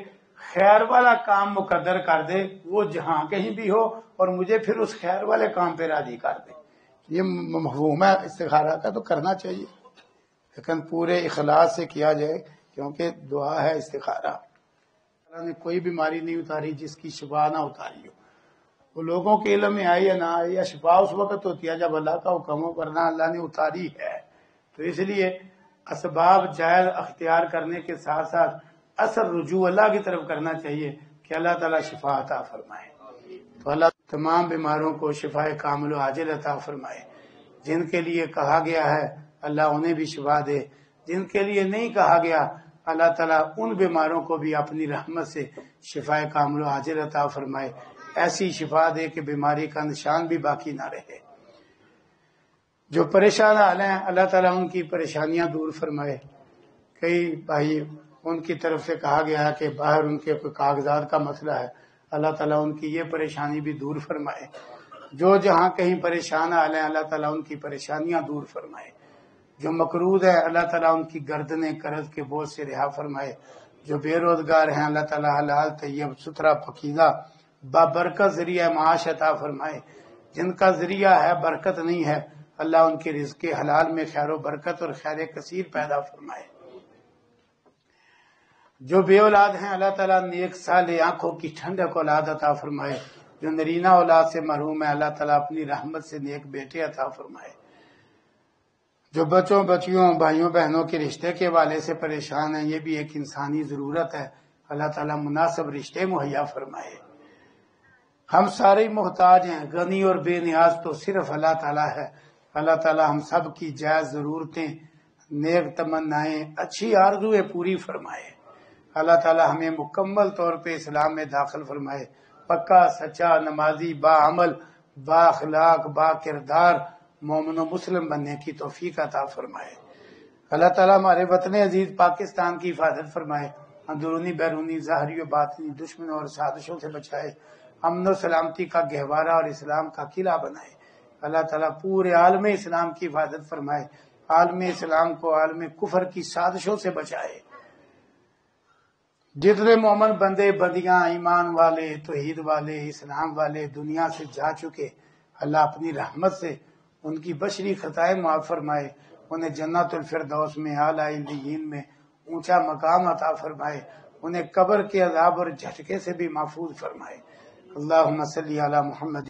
خیر والا کام مقدر کر دے، وہ جہاں کہیں بھی ہو، اور مجھے پھر اس خیر والے کام پہ راضی کر دے۔ یہ مفہوم ہے استخارہ کا، تو کرنا چاہیے لیکن پورے اخلاص سے کیا جائے، کیونکہ دعا ہے استخارہ۔ اللہ نے کوئی بیماری نہیں اتاری جس کی شفا نہ اتاری ہو، وہ لوگوں کے علم میں آئی یا نہ آئی، یا شفا اس وقت ہوتی ہے جب اللہ کا حکم ہو، ورنہ اللہ نے اتاری ہے۔ تو اس لیے اسباب جائز اختیار کرنے کے ساتھ ساتھ اثر رجوع اللہ کی طرف کرنا چاہیے کہ اللہ تعالیٰ شفا عطا فرمائے۔ تو اللہ تمام بیماروں کو شفا کامل و عاجل عطا فرمائے، جن کے لیے کہا گیا ہے اللہ انہیں بھی شفا دے، جن کے لیے نہیں کہا گیا اللہ تعالیٰ ان بیماروں کو بھی اپنی رحمت سے شفا کامل و عاجل عطا فرمائے، ایسی شفا دے کہ بیماری کا نشان بھی باقی نہ رہے۔ جو پریشان حال ہیں اللہ تعالیٰ ان کی پریشانیاں دور فرمائے۔ کئی بھائی ان کی طرف سے کہا گیا ہے کہ باہر ان کے کوئی کاغذات کا مسئلہ ہے، اللہ تعالیٰ ان کی یہ پریشانی بھی دور فرمائے۔ جو جہاں کہیں پریشان حال ہیں اللہ تعالیٰ ان کی پریشانیاں دور فرمائے۔ جو مقروض ہے اللہ تعالیٰ ان کی گردنیں قرض کے بوجھ سے رہا فرمائے۔ جو بے روزگار ہیں اللہ تعالیٰ حلال طیب ستھرا پاکیزہ بابرکت ذریعہ معاش عطا فرمائے۔ جن کا ذریعہ ہے برکت نہیں ہے اللہ ان کے رزق حلال میں خیر و برکت اور خیر کثیر پیدا فرمائے۔ جو بے اولاد ہیں اللہ تعالیٰ نیک صالح آنکھوں کی ٹھنڈک اولاد عطا فرمائے۔ جو نرینہ اولاد سے محروم ہے اللہ تعالیٰ اپنی رحمت سے نیک بیٹے عطا فرمائے۔ جو بچوں بچیوں بھائیوں بہنوں کے رشتے کے حوالے سے پریشان ہیں، یہ بھی ایک انسانی ضرورت ہے، اللہ تعالیٰ مناسب رشتے مہیا فرمائے۔ ہم سارے محتاج ہیں، غنی اور بے نیاز تو صرف اللہ تعالیٰ ہے۔ اللہ تعالیٰ ہم سب کی جائز ضرورتیں، نیک تمنائیں، اچھی آرزویں پوری فرمائے۔ اللہ تعالیٰ ہمیں مکمل طور پہ اسلام میں داخل فرمائے، پکا سچا نمازی با عمل با اخلاق با کردار مومن و مسلم بننے کی توفیق عطا فرمائے۔ اللہ تعالیٰ ہمارے وطن عزیز پاکستان کی حفاظت فرمائے، اندرونی بیرونی ظاہری و باطنی دشمنوں اور سازشوں سے بچائے، امن و سلامتی کا گہوارہ اور اسلام کا قلعہ بنائے۔ اللہ تعالیٰ پورے عالم اسلام کی حفاظت فرمائے، عالم اسلام کو عالم کفر کی سازشوں سے بچائے۔ جتنے مومن بندے بندیاں ایمان والے توحید والے اسلام والے دنیا سے جا چکے، اللہ اپنی رحمت سے ان کی بشری خطائیں معاف فرمائے، انہیں جنت الفردوس میں اعلیٰ علیین میں اونچا مقام عطا فرمائے، انہیں قبر کے عذاب اور جھٹکے سے بھی محفوظ فرمائے۔ اللہم صلی علی محمد